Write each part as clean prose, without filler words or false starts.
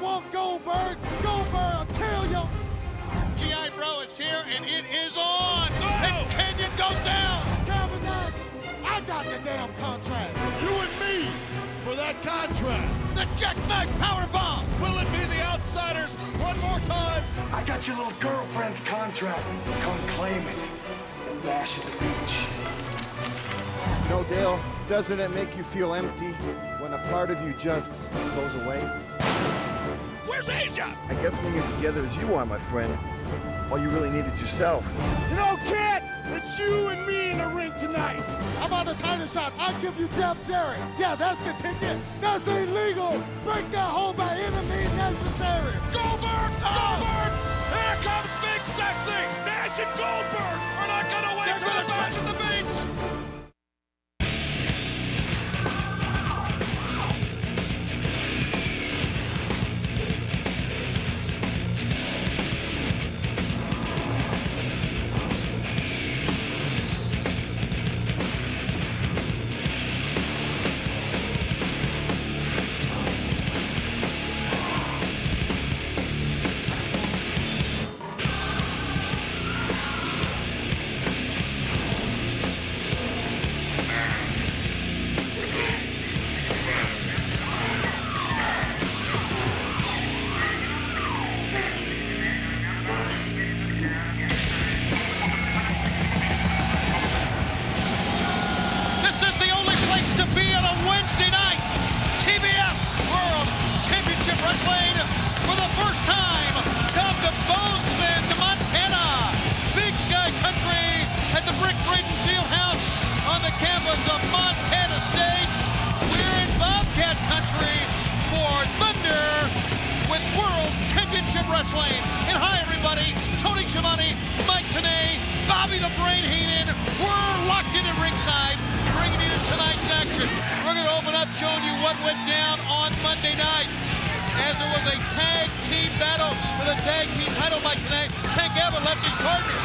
want Goldberg. Goldberg, I'll tell you. G.I. Bro is here, and it is on. And Kenyon goes down. Kevin Nash, I got the damn contract. You and me for that contract. The jackknife powerbomb. Will it be the Outsiders one more time? I got your little girlfriend's contract. Come claim it. Nash at the beach. You know, Dale, doesn't it make you feel empty when a part of you just goes away? Where's Asia? I guess when you're together as you are, my friend, all you really need is yourself. You know, kid, it's you and me in the ring tonight. How about the title shot? I'll give you Jeff Jarrett. Yeah, that's the ticket. That's illegal. Break that hole by any means necessary. Goldberg! Goldberg! Here comes Big Sexy! Nash and Goldberg are not gonna wait for the match at the beach! Wrestling for the first time come to Bozeman, Montana. Big Sky Country at the Brick Braden Fieldhouse on the campus of Montana State. We're in Bobcat Country for Thunder with World Championship Wrestling. And hi everybody, Tony Schiavone, Mike Tenay, Bobby the Brain Heenan. We're locked in at ringside, bringing you tonight's action. We're going to open up showing you what went down on Monday night, as there was a tag team battle for the tag team title. Mike Tenay, Tank Abbott left his partner.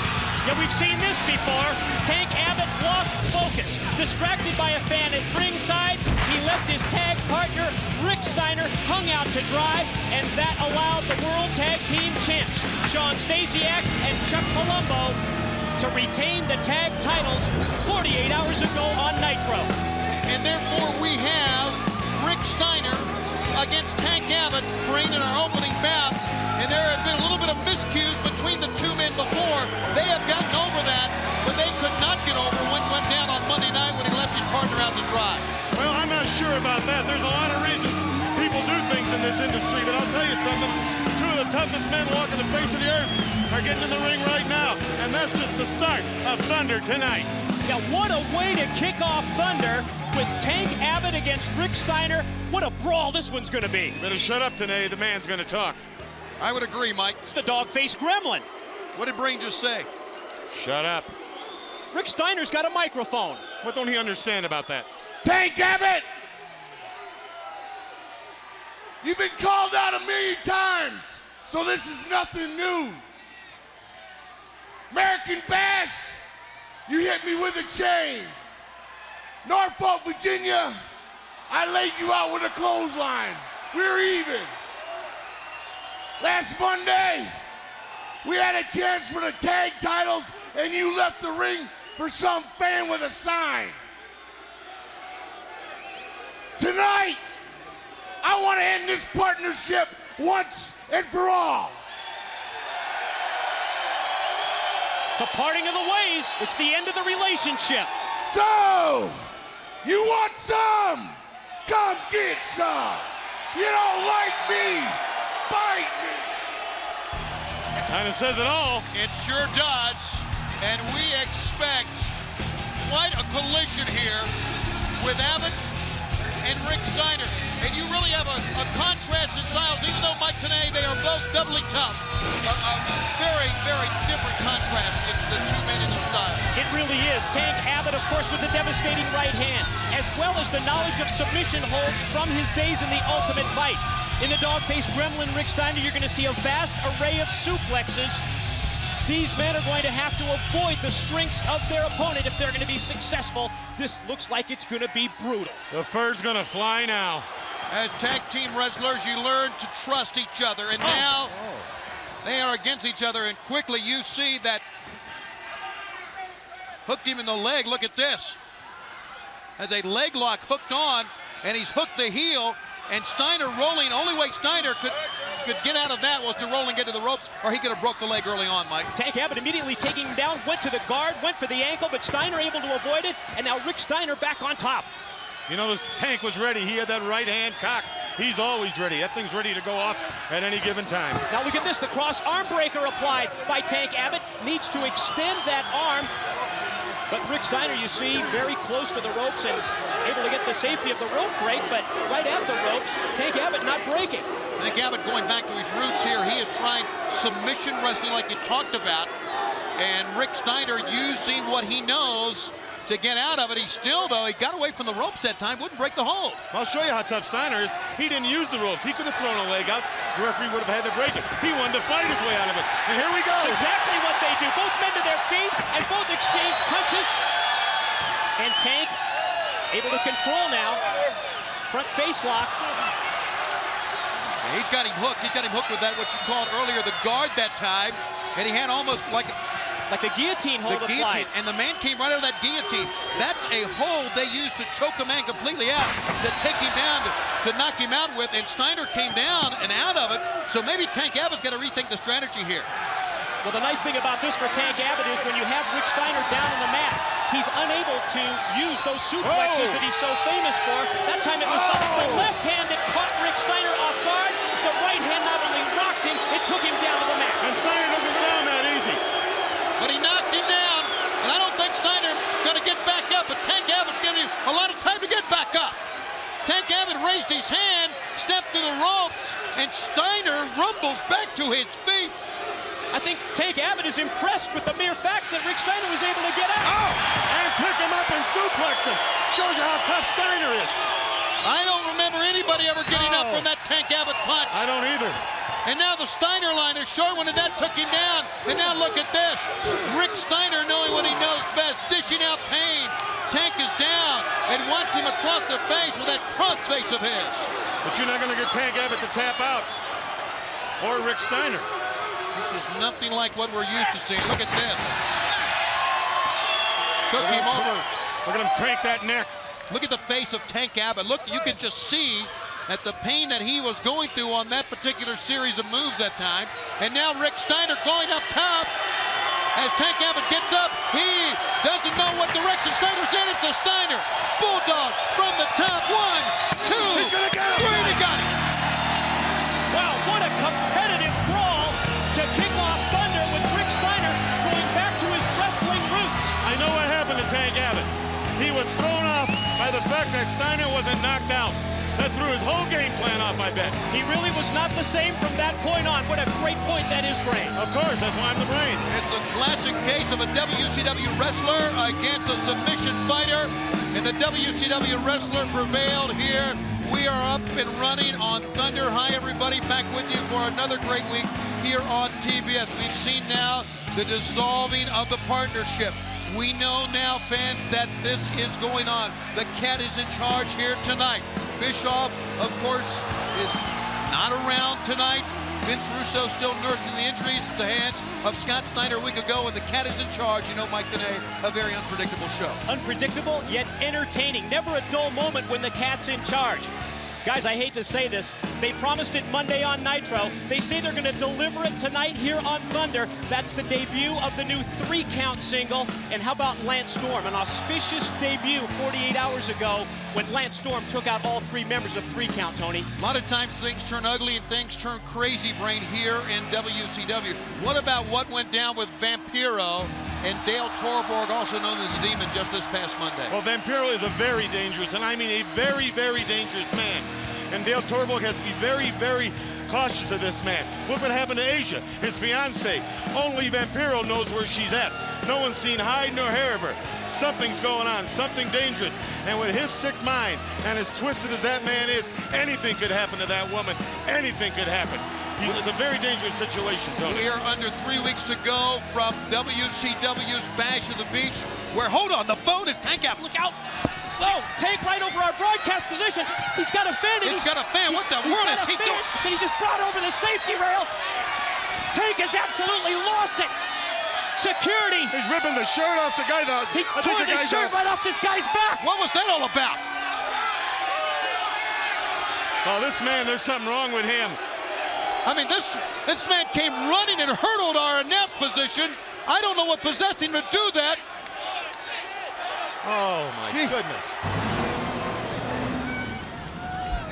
Yeah, we've seen this before. Tank Abbott lost focus. Distracted by a fan at ringside, he left his tag partner, Rick Steiner, hung out to dry, and that allowed the World Tag Team champs, Shawn Stasiak and Chuck Palumbo, to retain the tag titles 48 hours ago on Nitro. And therefore we have Rick Steiner against Tank Abbott ring in our opening match, and there have been a little bit of miscues between the two men before. They have gotten over that, but they could not get over what went down on Monday night when he left his partner out to dry. Well, I'm not sure about that. There's a lot of reasons people do things in this industry, but I'll tell you something. Two of the toughest men walking the face of the earth are getting in the ring right now, and that's just the start of Thunder tonight. Now, what a way to kick off Thunder with Tank Abbott against Rick Steiner. What a brawl this one's going to be. Better shut up, Tenay. The man's going to talk. I would agree, Mike. It's the dog-faced gremlin. What did Brain just say? Shut up. Rick Steiner's got a microphone. What don't he understand about that? Tank Abbott! You've been called out a million times, so this is nothing new. American Bash, you hit me with a chain. Norfolk, Virginia, I laid you out with a clothesline. We're even. Last Monday, we had a chance for the tag titles, and you left the ring for some fan with a sign. Tonight, I want to end this partnership once and for all. It's a parting of the ways. It's the end of the relationship. So, you want some? Come get some. You don't like me? Bite me. Kind of says it all. It sure does. And we expect quite a collision here with Abbott and Rick Steiner. And you really have a contrast in styles, even though Mike Tenay, they are both doubly tough. A very, very different contrast in the two men in their style. It really is. Tank Abbott, of course, with the devastating right hand, as well as the knowledge of submission holds from his days in the Ultimate Fight. In the dog-faced gremlin Rick Steiner, you're going to see a vast array of suplexes. These men are going to have to avoid the strengths of their opponent if they're going to be successful. This looks like it's going to be brutal. The fur's going to fly now. As tag team wrestlers, you learn to trust each other, and now they are against each other, and quickly you see that hooked him in the leg. Look at this. As a leg lock hooked on, and he's hooked the heel, and Steiner rolling. Only way Steiner could get out of that was to roll and get to the ropes, or he could have broke the leg early on, Mike. Tank Abbott immediately taking him down, went to the guard, went for the ankle, but Steiner able to avoid it, and now Rick Steiner back on top. You know, this Tank was ready. He had that right hand cocked. He's always ready. That thing's ready to go off at any given time. Now look at this, the cross arm breaker applied by Tank Abbott. Needs to extend that arm. But Rick Steiner, you see, very close to the ropes and able to get the safety of the rope break, but right at the ropes, Tank Abbott not breaking. Tank Abbott going back to his roots here. He is trying submission wrestling like you talked about. And Rick Steiner using what he knows to get out of it. He still, though, he got away from the ropes that time, wouldn't break the hold. I'll show you how tough Steiner is. He didn't use the ropes. He could have thrown a leg out. The referee would have had to break it. He wanted to fight his way out of it. And here we go. That's exactly what they do. Both men to their feet and both exchange punches. And Tank able to control now. Front face lock. He's got him hooked. He's got him hooked with that, what you called earlier, the guard that time. And he had almost like the guillotine hold applied. And the man came right out of that guillotine. That's a hold they used to choke a man completely out, to take him down, to knock him out with, and Steiner came down and out of it. So maybe Tank Abbott's got to rethink the strategy here. Well, the nice thing about this for Tank Abbott is when you have Rick Steiner down on the mat, he's unable to use those suplexes that he's so famous for. That time it was the left hand that caught Rick Steiner off guard. The right hand not only rocked him, it took him down to the mat. And Steiner doesn't go down that easy. But he knocked him down, and I don't think Steiner's going to get back up, but Tank Abbott's giving him a lot of time to get back up. Tank Abbott raised his hand, stepped to the ropes, and Steiner rumbles back to his feet. I think Tank Abbott is impressed with the mere fact that Rick Steiner was able to get out. And pick him up and suplex him. Shows you how tough Steiner is. I don't remember anybody ever getting up from that Tank Abbott punch. I don't either. And now the Steiner line is short one, and that took him down. And now look at this. Rick Steiner knowing what he knows best, dishing out pain. Tank is down and wants him across the face with that cross face of his. But you're not going to get Tank Abbott to tap out. Or Rick Steiner. This is nothing like what we're used to seeing. Look at this. Took him over. Look at him crank that neck. Look at the face of Tank Abbott. Look, you can just see at the pain that he was going through on that particular series of moves that time. And now Rick Steiner going up top. As Tank Abbott gets up, he doesn't know what direction Steiner's in. It's a Steiner. Bulldog from the top. 1, 2, He's gonna get him. 3. He got him. Wow, what a competitive brawl to kick off Thunder with Rick Steiner going back to his wrestling roots. I know what happened to Tank Abbott. He was thrown off by the fact that Steiner wasn't knocked out. That threw his whole game plan off, I bet. He really was not the same from that point on. What a great point that is, Brain. Of course, that's why I'm the brain. It's a classic case of a WCW wrestler against a submission fighter. And the WCW wrestler prevailed here. We are up and running on Thunder. Hi, everybody. Back with you for another great week here on TBS. We've seen now the dissolving of the partnership. We know now, fans, that this is going on. The cat is in charge here tonight. Bischoff, of course, is not around tonight. Vince Russo still nursing the injuries at the hands of Scott Steiner a week ago, and the cat is in charge. You know, Mike Tenay, a very unpredictable show. Unpredictable, yet entertaining. Never a dull moment when the cat's in charge. Guys, I hate to say this. They promised it Monday on Nitro. They say they're going to deliver it tonight here on Thunder. That's the debut of the new 3-count single. And how about Lance Storm? An auspicious debut 48 hours ago when Lance Storm took out all 3 members of 3-count, Tony. A lot of times things turn ugly and things turn crazy, Brain, here in WCW. What about what went down with Vampiro and Dale Torborg, also known as the Demon, just this past Monday? Well, Vampiro is a very dangerous, and I mean a very, very dangerous man. And Dale Torborg has to be very, very cautious of this man. Look what happened to Asia, his fiancée. Only Vampiro knows where she's at. No one's seen hide nor hair of her. Something's going on, something dangerous. And with his sick mind and as twisted as that man is, anything could happen to that woman. Anything could happen. It's a very dangerous situation, Tony. We are under 3 weeks to go from WCW's Bash of the Beach, where, hold on, the phone is Tank Abbott. Look out. Oh, Tank right over our broadcast position. He's got a fan. He's got a fan. What the world is he doing? That he just brought over the safety rail. Tank has absolutely lost it. Security. He's ripping the shirt off the guy. He tore the shirt right off this guy's back. What was that all about? Oh, this man, there's something wrong with him. I mean, this man came running and hurdled our announce position. I don't know what possessed him to do that. Oh, my goodness.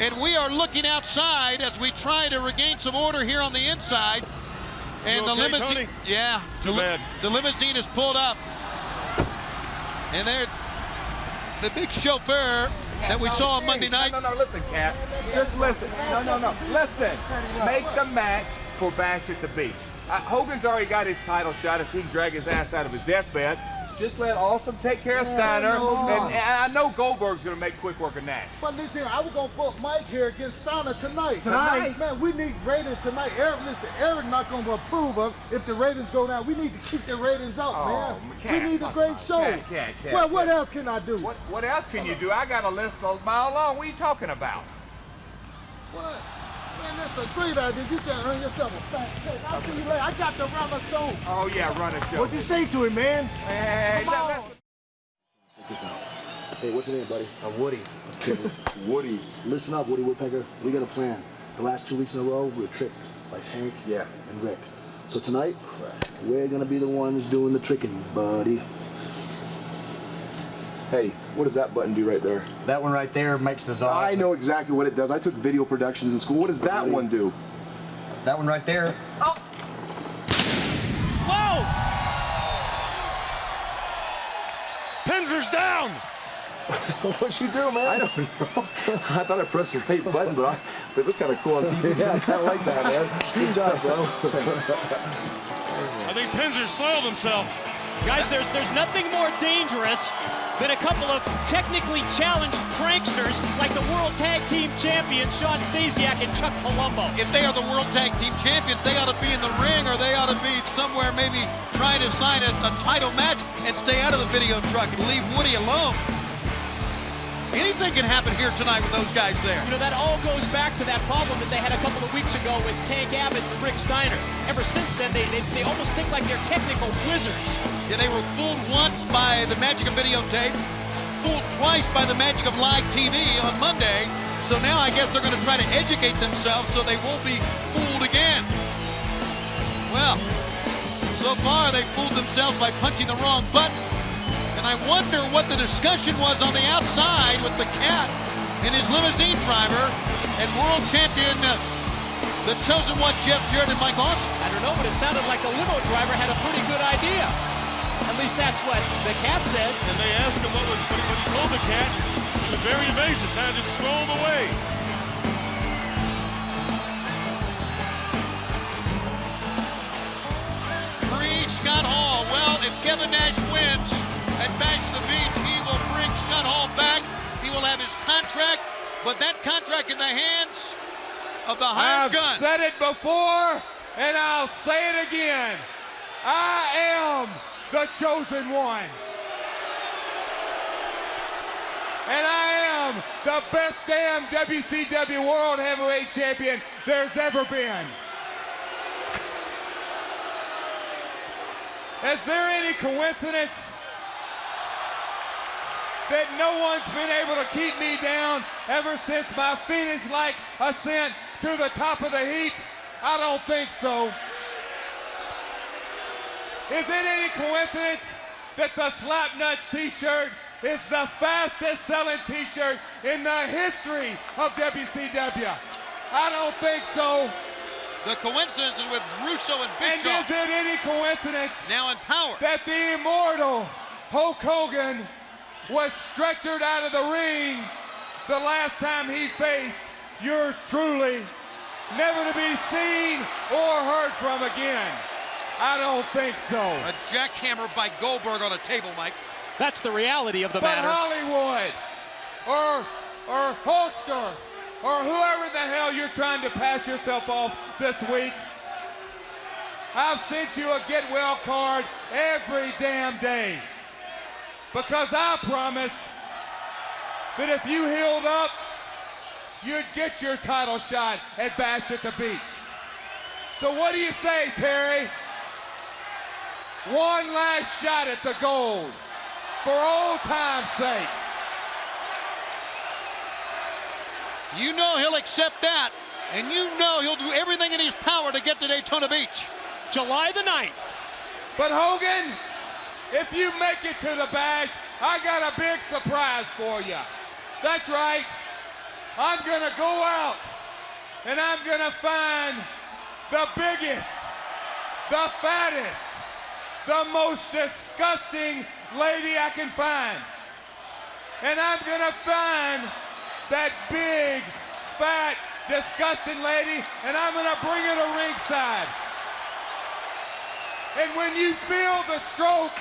And we are looking outside as we try to regain some order here on the inside. And You okay, the limousine, Tony? yeah, It's too bad. The limousine is pulled up. And there, the big chauffeur that we saw on Monday night. No, listen, Cat. Just listen. No. Listen. Make the match for Bash at the Beach. Hogan's already got his title shot if he can drag his ass out of his deathbed. Just let Awesome take care of Steiner. And I know Goldberg's going to make quick work of Nash. But listen, I was going to put Mike here against Steiner tonight. Tonight? Man, we need ratings tonight. Eric not going to approve of if the ratings go down. We need to keep the ratings up, man. Cat, we need a great show. Cat, well, what else can I do? What else can you do? I got a list a mile long. What are you talking about? What? Man, that's a great idea. You just earn yourself a fat cake. I'll see you later. I got to run a show. Oh, yeah, run a show. What'd you say to him, man? Hey, Come on. Check this out. Hey, what's your name, buddy? Woody. Okay, Woody. Listen up, Woody Woodpecker. We got a plan. The last 2 weeks in a row, we were tricked by Tank and Rick. So tonight, we're gonna be the ones doing the tricking, buddy. Hey, what does that button do right there? That one right there makes the Zod. I know exactly what it does. I took video productions in school. What does that one do? That one right there. Oh! Whoa! Pinzer's down. What'd you do, man? I don't know. I thought I pressed the right button, but it looked kind of cool on TV. Yeah, I kind of like that, man. Good job, bro. I think Pinzer soiled himself. Guys, there's nothing more dangerous than a couple of technically challenged pranksters like the World Tag Team Champions Shawn Stasiak and Chuck Palumbo. If they are the World Tag Team Champions, they ought to be in the ring, or they ought to be somewhere maybe trying to sign a title match and stay out of the video truck and leave Woody alone. Anything can happen here tonight with those guys there. You know, that all goes back to that problem that they had a couple of weeks ago with Tank Abbott and Rick Steiner. Ever since then, they almost think like they're technical wizards. Yeah, they were fooled once by the magic of videotape, fooled twice by the magic of live TV on Monday. So now I guess they're going to try to educate themselves so they won't be fooled again. Well, so far they fooled themselves by punching the wrong button. And I wonder what the discussion was on the outside with the Cat and his limousine driver and world champion, the chosen one, Jarrett and Mike Awesome. I don't know, but it sounded like the limo driver had a pretty good idea. At least that's what the Cat said. And they asked him what he told the Cat. He was very evasive, kind of just strolled away. Scott Hall. Well, if Kevin Nash wins at Bash at the Beach, he will bring Scott Hall back. He will have his contract, but that contract in the hands of the hired gun. I've said it before, and I'll say it again. I am the chosen one. And I am the best damn WCW World Heavyweight Champion there's ever been. Is there any coincidence that no one's been able to keep me down ever since my Phoenix-like ascent to the top of the heap? I don't think so. Is it any coincidence that the Slapnuts t-shirt is the fastest selling t-shirt in the history of WCW? I don't think so. The coincidence is with Russo and Bischoff. And is it any coincidence now in power that the immortal Hulk Hogan was stretchered out of the ring the last time he faced yours truly, never to be seen or heard from again? I don't think so. A jackhammer by Goldberg on a table, Mike. That's the reality of the but matter. Hollywood or Hulkster or whoever the hell you're trying to pass yourself off this week, I've sent you a get well card every damn day. Because I promise that if you healed up, you'd get your title shot at Bash at the Beach. So what do you say, Terry? One last shot at the gold, for old time's sake. You know he'll accept that, and you know he'll do everything in his power to get to Daytona Beach. July the 9th. But Hogan, if you make it to the Bash, I got a big surprise for you. That's right. I'm gonna go out and I'm gonna find the biggest, the fattest, the most disgusting lady I can find. And I'm gonna find that big, fat, disgusting lady, and I'm gonna bring her to ringside. And when you feel the stroke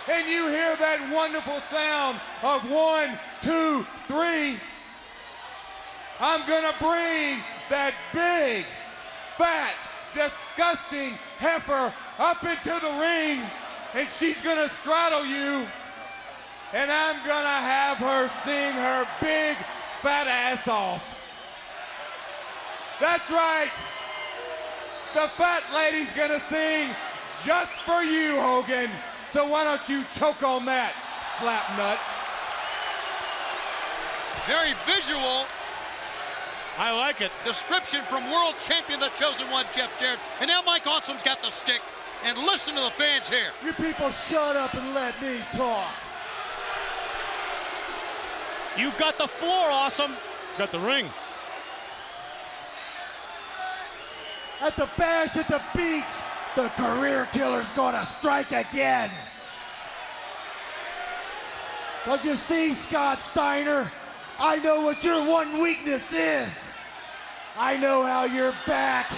and you hear that wonderful sound of 1, 2, 3, I'm gonna bring that big, fat, disgusting heifer up into the ring, and she's gonna straddle you, and I'm gonna have her sing her big, fat ass off. That's right. The fat lady's gonna sing just for you, Hogan. So why don't you choke on that, slap nut? Very visual I like it. description from world champion, the chosen one, Jeff Jarrett. And now Mike Awesome's got the stick. And listen to the fans here. You people shut up and let me talk. You've got the floor, Awesome. He's got the ring. At the Bash at the Beach, the career killer's gonna strike again. Cause you see, Scott Steiner, I know what your one weakness is. I know how your back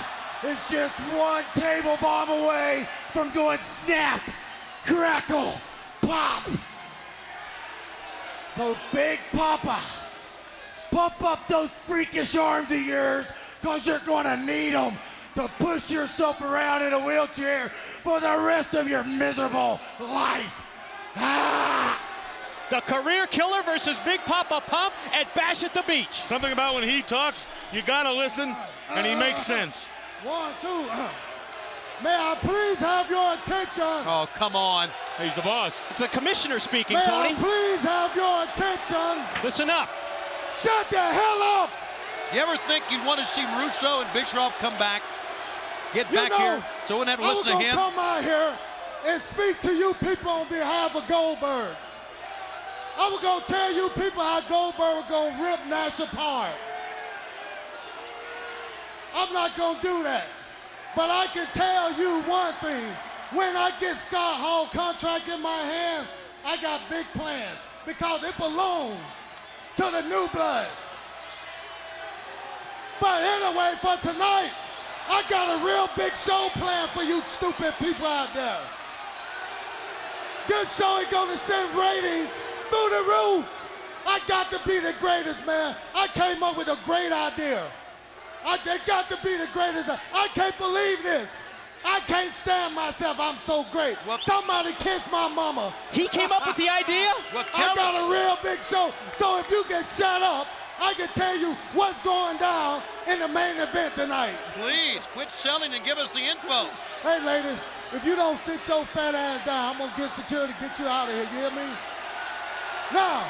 is just one table bomb away from going snap, crackle, pop. So Big Papa, pump up those freakish arms of yours, cause you're gonna need them to push yourself around in a wheelchair for the rest of your miserable life. Ah! The career killer versus Big Papa Pump at Bash at the Beach. Something about when he talks, you gotta listen, and he makes sense. 1, 2, May I please have your attention? Oh, come on. He's the boss. It's the commissioner speaking, May Tony. I please have your attention? Listen up. Shut the hell up! You ever think you'd want to see Russo and Bischoff come back? Get back here so we wouldn't have to listen to him? I was gonna come out here and speak to you people on behalf of Goldberg. I was gonna tell you people how Goldberg was gonna rip Nash apart. I'm not gonna do that. But I can tell you one thing. When I get Scott Hall contract in my hand, I got big plans because it belongs to the new blood. But anyway, for tonight, I got a real big show planned for you stupid people out there. This show is gonna send ratings through the roof. I got to be the greatest, man. I came up with a great idea. It got to be the greatest. I can't believe this. I can't stand myself. I'm so great. Well, somebody kiss my mama. He came up with the idea? Well, I got a real big show. So if you can shut up, I can tell you what's going down in the main event tonight. Please, quit selling and give us the info. Hey, lady, if you don't sit your fat ass down, I'm going to get security to get you out of here. You hear me? Now,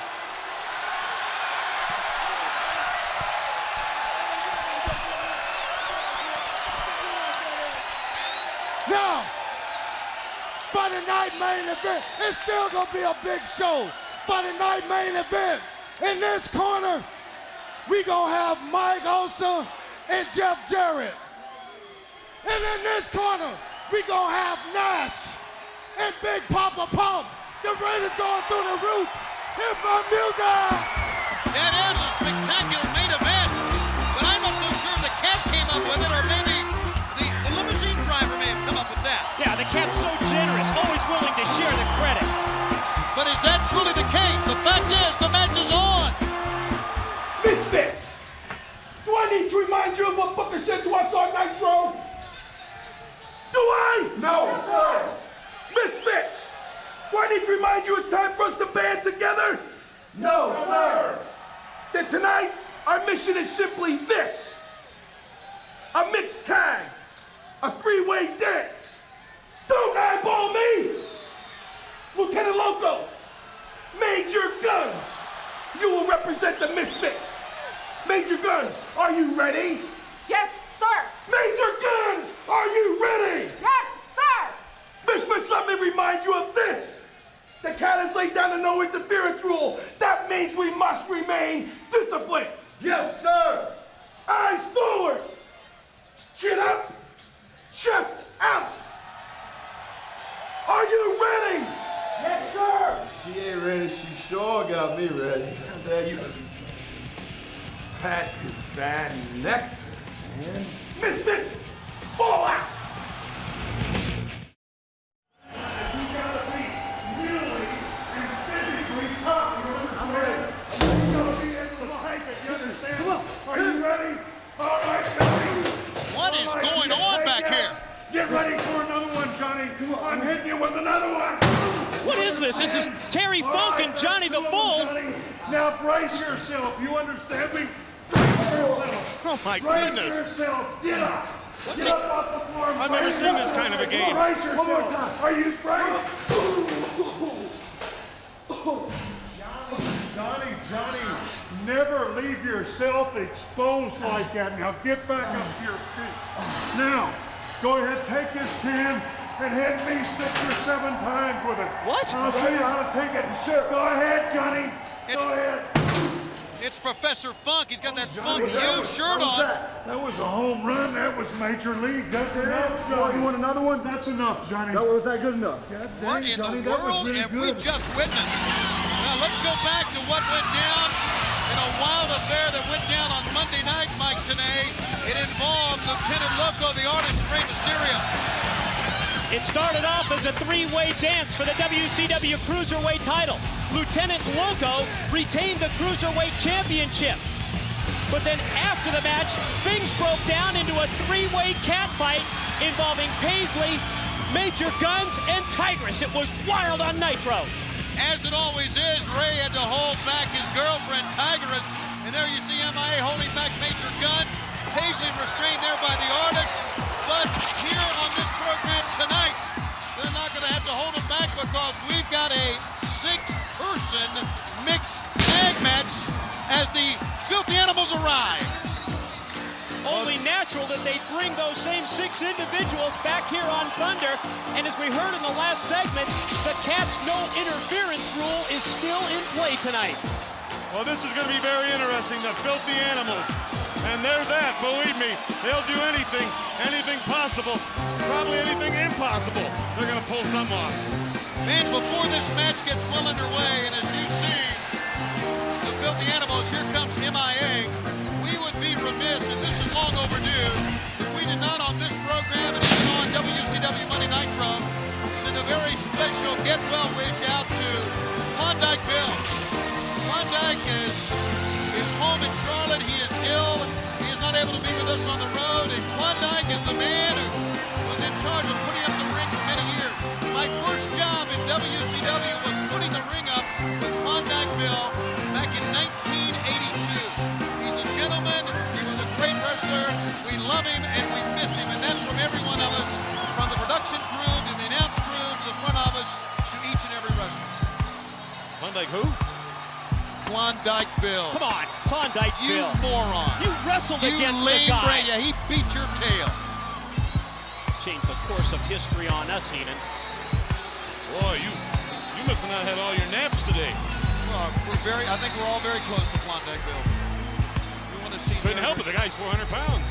for the night main event, it's still gonna be a big show. For the night main event, in this corner, we gonna have Mike Awesome and Jeff Jarrett. And in this corner, we gonna have Nash and Big Papa Pump. The ratings going through the roof. Hit my music! That is a spectacular main event, but I'm not so sure the cat came up with it, or maybe the limousine driver may have come up with that. Yeah, the cat's so generous, always willing to share the credit. But is that truly the case? The fact is, the match is on. Misfits! Do I need to remind you of what Booker said to us on Nitro? Do I? No, sir. Misfits! Do I need to remind you it's time for us to band together? No, sir. mission is simply this. A mixed tag. A three-way dance. Don't eyeball me. Lieutenant Loco, Major Guns, you will represent the Misfits. Major Guns, are you ready? Yes, sir. Major Guns, are you ready? Yes, sir. Misfits, let me remind you of this. The cat has laid down the no interference rule. That means we must remain disciplined. Yes, sir. Eyes forward. Chin up. Chest out. Are you ready? Yes, sir. She ain't ready. She sure got me ready. I tell you, that is bad nectar, man. Misfits, fall out. You gotta be really and physically tough, you understand? I'm ready. You gotta be able to take it, you understand? Come on. Are you ready? All right, Johnny. What is going on back here? Get ready for another one, Johnny. I'm hitting you with another one. What is this? This is Terry Funk and Johnny the Bull. Johnny. Now brace yourself. You understand me? Brace yourself. Oh, my Brace goodness. yourself. Get up. Get up off the floor. I've never seen this kind of a game. Brace yourself. One more time. Are you braced? Johnny, never leave yourself exposed like that. Now get back up to your feet. Now, go ahead, take this can and hit me 6 or 7 times with it. What? I'll show you how to take it. Sure. Go ahead, Johnny. Go ahead. It's Professor Funk. He's got that Funk U shirt on. That was a home run. That was Major League. That's enough, Johnny. You want another one? That's enough, Johnny. Was that good enough? What in the world have we just witnessed? Now let's go back to what went down in a wild affair that went down on Monday night, Mike, today. It involved Lieutenant Loco, the artist, Rey Mysterio. It started off as a three-way dance for the WCW Cruiserweight title. Lieutenant Loco retained the Cruiserweight Championship. But then after the match, things broke down into a three-way catfight involving Paisley, Major Guns, and Tigress. It was wild on Nitro. As it always is, Ray had to hold back his girlfriend, Tigress. And there you see MIA holding back Major Guns. Paisley restrained there by the artist. But here on this program tonight, they're not going to have to hold him back because we've got a 6-person mixed tag match as the Filthy Animals arrive. Only natural that they bring those same 6 individuals back here on Thunder. And as we heard in the last segment, the Cat's no interference rule is still in play tonight. Well, this is going to be very interesting, the Filthy Animals. And they're that, believe me. They'll do anything possible, probably anything impossible. They're going to pull something off. Fans, before this match gets well underway, and as you see, the Filthy Animals, here comes MIA. We would be remiss, and this is long overdue, if we did not on this program and even on WCW Monday Nitro send a very special get well wish out to Klondike Bill. Klondike is home in Charlotte. He is ill. He is not able to be with us on the road. And Klondike is the man who was in charge of putting up the ring for many years. My first job in WCW was putting the ring up with Klondike Bill back in 1982. He's a gentleman. He was a great wrestler. We love him and we miss him. And that's from every one of us, from the production crew to the announce crew to the front office to each and every wrestler. Klondike who? Klondike Bill. Come on, Klondike Bill. You moron. You wrestled against the lame guy. brain. Yeah, he beat your tail. Changed the course of history on us, Heenan. Boy, you must have not had all your naps today. Well, I think we're all very close to Klondike Bill. We want to see. Couldn't help it. The guy's 400 pounds.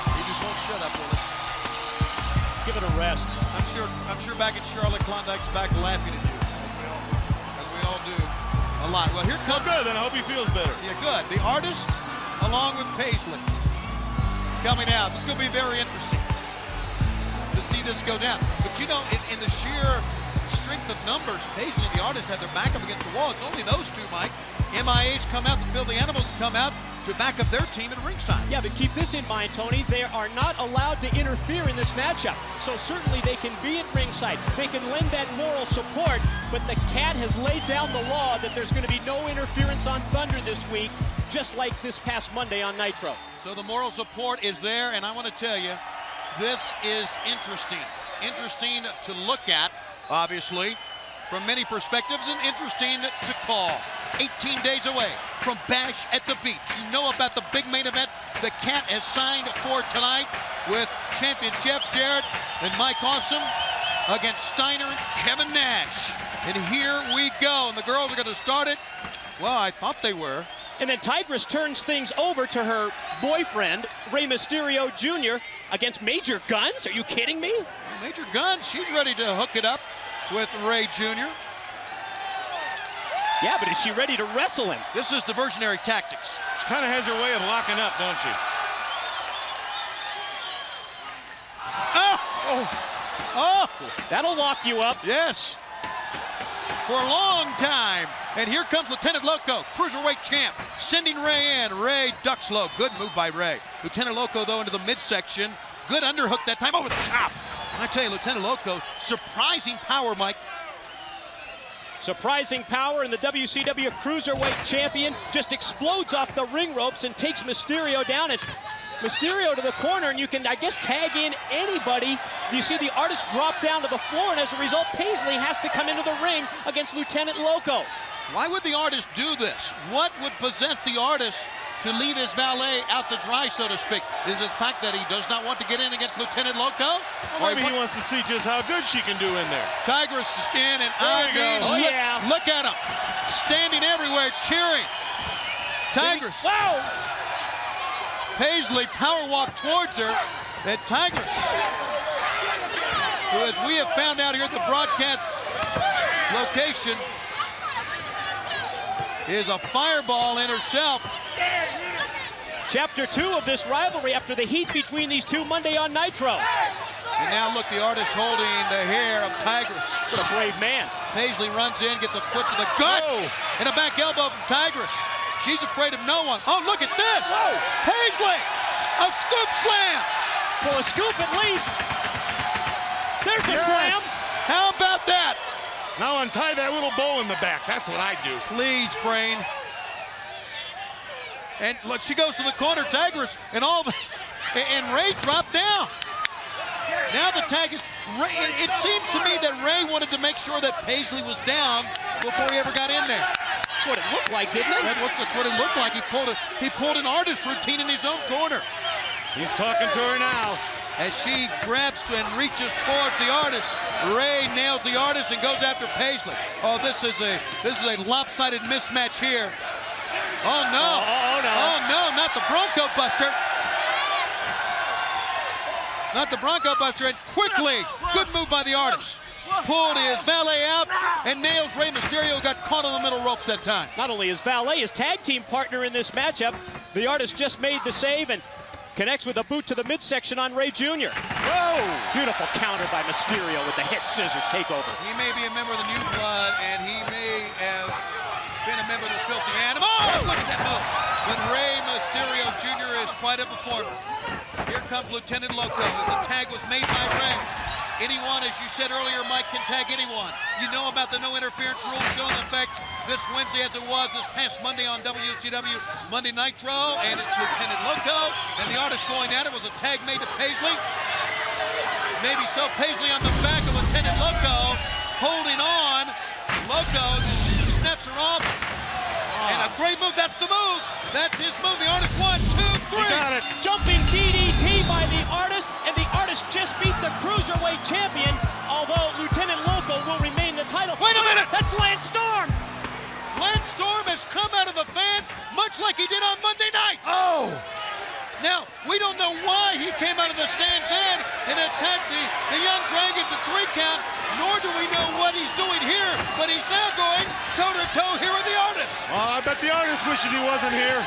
He just won't shut up, will he? Give it a rest. I'm sure back in Charlotte, Klondike's back laughing at you. As we all do a lot. Well, here comes. Well, good. Then I hope he feels better. Yeah, good. The artist, along with Paisley, coming out. This is going to be very interesting to see this go down. But you know, in the sheer strength of numbers, Paisley and the artist have their back up against the wall. It's only those two, Mike. MIAs come out, the Filthy Animals come out to back up their team at ringside. Yeah, but keep this in mind, Tony. They are not allowed to interfere in this matchup. So certainly they can be at ringside. They can lend that moral support, but the Cat has laid down the law that there's going to be no interference on Thunder this week, just like this past Monday on Nitro. So the moral support is there, and I want to tell you, this is interesting. Interesting to look at, obviously, from many perspectives, and interesting to call. 18 days away from Bash at the Beach. You know about the big main event the Cat has signed for tonight with champion Jeff Jarrett and Mike Awesome against Steiner and Kevin Nash. And here we go, and the girls are going to start it. Well, I thought they were. And then Tigress turns things over to her boyfriend, Rey Mysterio Jr., against Major Guns? Are you kidding me? Major Guns, she's ready to hook it up with Rey Jr. Yeah, but is she ready to wrestle him? This is diversionary tactics. She kind of has her way of locking up, don't she? Oh! That'll lock you up. Yes. For a long time. And here comes Lieutenant Loco, cruiserweight champ, sending Rey in. Rey ducks low. Good move by Rey. Lieutenant Loco, though, into the midsection. Good underhook that time over the top. I tell you, Lieutenant Loco, surprising power, Mike. Surprising power, and the WCW Cruiserweight Champion just explodes off the ring ropes and takes Mysterio down. And Mysterio to the corner, and you can, I guess, tag in anybody. You see the artist drop down to the floor, and as a result, Paisley has to come into the ring against Lieutenant Loco. Why would the artist do this? What would possess the artist to leave his valet out to dry, so to speak? Is it the fact that he does not want to get in against Lieutenant Loco? Well, maybe he wants to see just how good she can do in there. Tigress in, and look at him. Standing everywhere, cheering. Tigress. Wow! Paisley power walk towards her, and Tigress, who, as we have found out here at the broadcast location, is a fireball in herself. Chapter 2 of this rivalry after the heat between these two Monday on Nitro. And now look, the artist holding the hair of Tigress. What a brave man. Paisley runs in, gets a foot to the gut, and a back elbow from Tigress. She's afraid of no one. Oh, look at this! Whoa. Paisley! A scoop slam! Well, a scoop at least. There's the slam. How about that? Now untie that little bowl in the back. That's what I do. Please, Brain. And look, she goes to the corner, Tigress, and and Rey dropped down. Now the tag is, it seems to me that Rey wanted to make sure that Paisley was down before he ever got in there. That's what it looked like, didn't it? That's what it looked like. He pulled an artist routine in his own corner. He's talking to her now. As she grabs and reaches towards the artist, Rey nails the artist and goes after Paisley. Oh, this is a lopsided mismatch here. Oh no! Oh no! Not the Bronco Buster! Not the Bronco Buster, and quickly, good move by the artist. Pulled his valet out and nails Rey Mysterio, got caught on the middle ropes that time. Not only his valet, his tag team partner in this matchup, the artist just made the save and connects with a boot to the midsection on Rey Jr. Whoa! Beautiful counter by Mysterio with the head scissors takeover. He may be a member of the New Blood, and he may have been a member of the Filthy Animal. Oh, look at that move. But Rey Mysterio Jr. is quite a performer. Here comes Lieutenant Loco. The tag was made by Rey. Anyone, as you said earlier, Mike, can tag anyone. You know about the no interference rule still in effect this Wednesday as it was this past Monday on WCW Monday Nitro, and it's Lieutenant Loco, and the artist going at it was a tag made to Paisley. Maybe so. Paisley on the back of Lieutenant Loco, holding on. Loco snaps her off, and a great move. That's the move. That's his move. The artist, 1, 2, 3. He got it. Jumping DDT by the artist, and the artist just beat the Cruiserweight Champion, although Lieutenant Loco will remain the title. Wait a minute! That's Lance Storm! Lance Storm has come out of the fans, much like he did on Monday night. Oh! Now, we don't know why he came out of the stands then and attacked the Young Dragons at 3 count, nor do we know what he's doing here, but he's now going toe-to-toe here with the artist. Oh, I bet the artist wishes he wasn't here.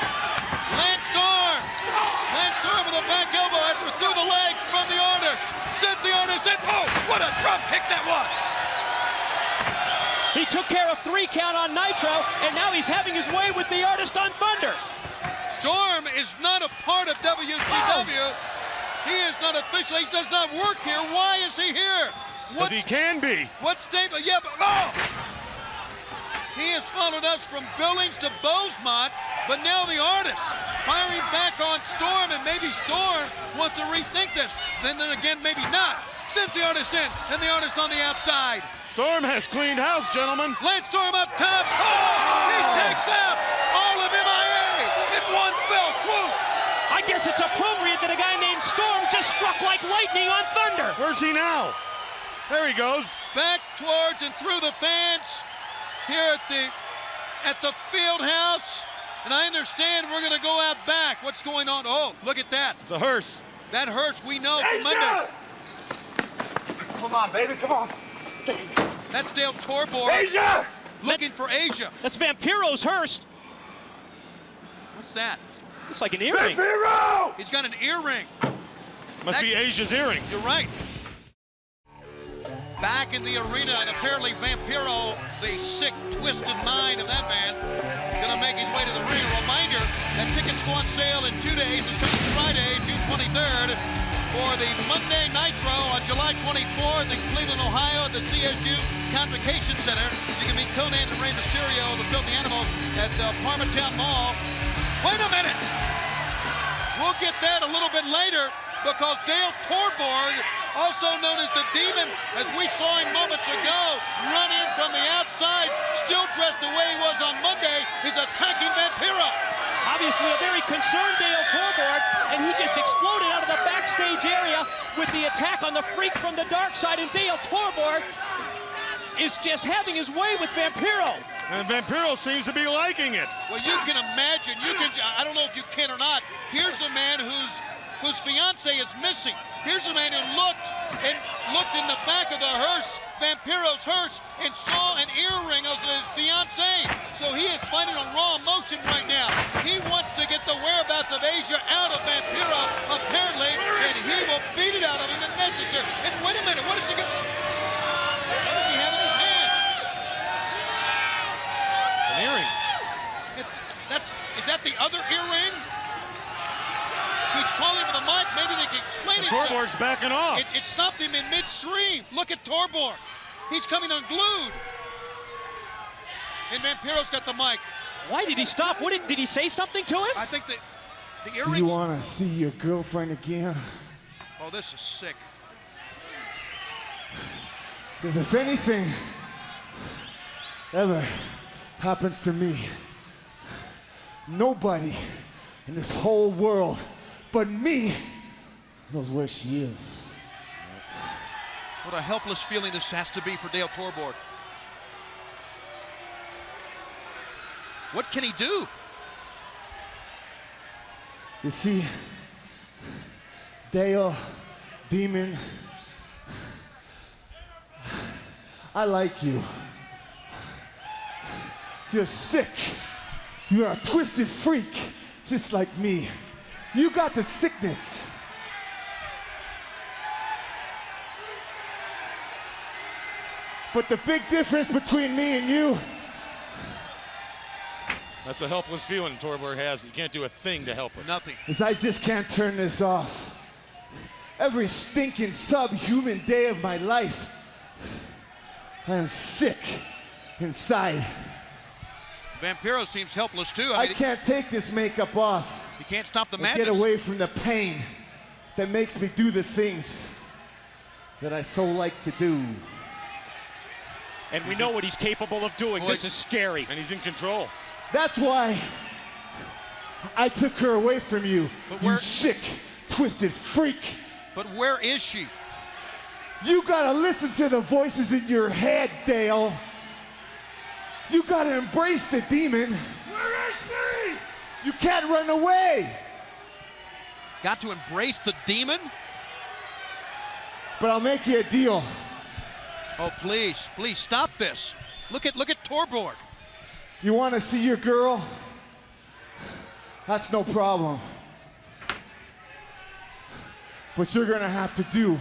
Lance Storm! Lance Storm with a back elbow after through the legs from the artist. Sent the artist in. Oh, what a drop kick that was! He took care of 3 count on Nitro, and now he's having his way with the artist on Thunder. Storm is not a part of WCW. He is not official. He does not work here. Why is he here? Because he can be. What statement? Yeah, but he has followed us from Billings to Bosemont, but now the artist firing back on Storm, and maybe Storm wants to rethink this. Then again, maybe not. Sends the artist in, and the artist on the outside. Storm has cleaned house, gentlemen. Lance Storm up top. Oh, he takes out all of MIA in one fell swoop. I guess it's appropriate that a guy named Storm just struck like lightning on Thunder. Where's he now? There he goes. Back towards and through the fans here at the field house. And I understand we're going to go out back. What's going on? Oh, look at that. It's a hearse. That hearse we know from Monday. Come on, baby, come on. That's Dale Torborg. Asia! Looking for Asia. That's Vampiro's hearse. What's that? Looks like an earring. Vampiro! He's got an earring. Must be Asia's earring. You're right. Back in the arena, and apparently Vampiro, the sick, twisted mind of that man, gonna make his way to the ring. A reminder that tickets go on sale in 2 days. It's coming Friday, June 23rd, for the Monday Nitro on July 24th in Cleveland, Ohio, at the CSU Convocation Center. You can meet Conan and Rey Mysterio, the Filthy Animals, at the Parmatown Mall. Wait a minute! We'll get that a little bit later, because Dale Torborg, also known as the Demon, as we saw him moments ago, run in from the outside, still dressed the way he was on Monday, is attacking Vampiro. Obviously a very concerned Dale Torborg, and he just exploded out of the backstage area with the attack on the Freak from the dark side, and Dale Torborg is just having his way with Vampiro. And Vampiro seems to be liking it. Well, you can imagine, I don't know if you can or not, here's a man whose fiance is missing. Here's a man who looked in the back of the hearse, Vampiro's hearse, and saw an earring of his fiance. So he is fighting a raw emotion right now. He wants to get the whereabouts of Asia out of Vampiro, apparently, and he will beat it out of him if necessary. And wait a minute, what is he got? What does he have in his hand? An earring. Is that the other earring? He's calling for the mic. Maybe they can explain it. Torborg's backing off. It stopped him in midstream. Look at Torborg. He's coming unglued. And Vampiro's got the mic. Why did he stop? Did he say something to him? I think that the Do earrings. you want to see your girlfriend again? Oh, this is sick. Because if anything ever happens to me, nobody in this whole world but me knows where she is. What a helpless feeling this has to be for Dale Torborg. What can he do? You see, Dale, Demon, I like you. You're sick. You're a twisted freak, just like me. You got the sickness. But the big difference between me and you, That's a helpless feeling Torborg has. You can't do a thing to help it. Nothing. is I just can't turn this off. Every stinking subhuman day of my life, I am sick inside. Vampiro seems helpless too. I can't take this makeup off. You can't stop the and madness. get away from the pain that makes me do the things that I so like to do. And we know what he's capable of doing. This is scary. And he's in control. That's why I took her away from you, you sick, twisted freak. But where is she? You gotta listen to the voices in your head, Dale. You gotta embrace the demon. Where is she? You can't run away. Got to embrace the demon? But I'll make you a deal. Oh, please, please stop this. Look at Torborg. You wanna see your girl? That's no problem. But you're gonna have to do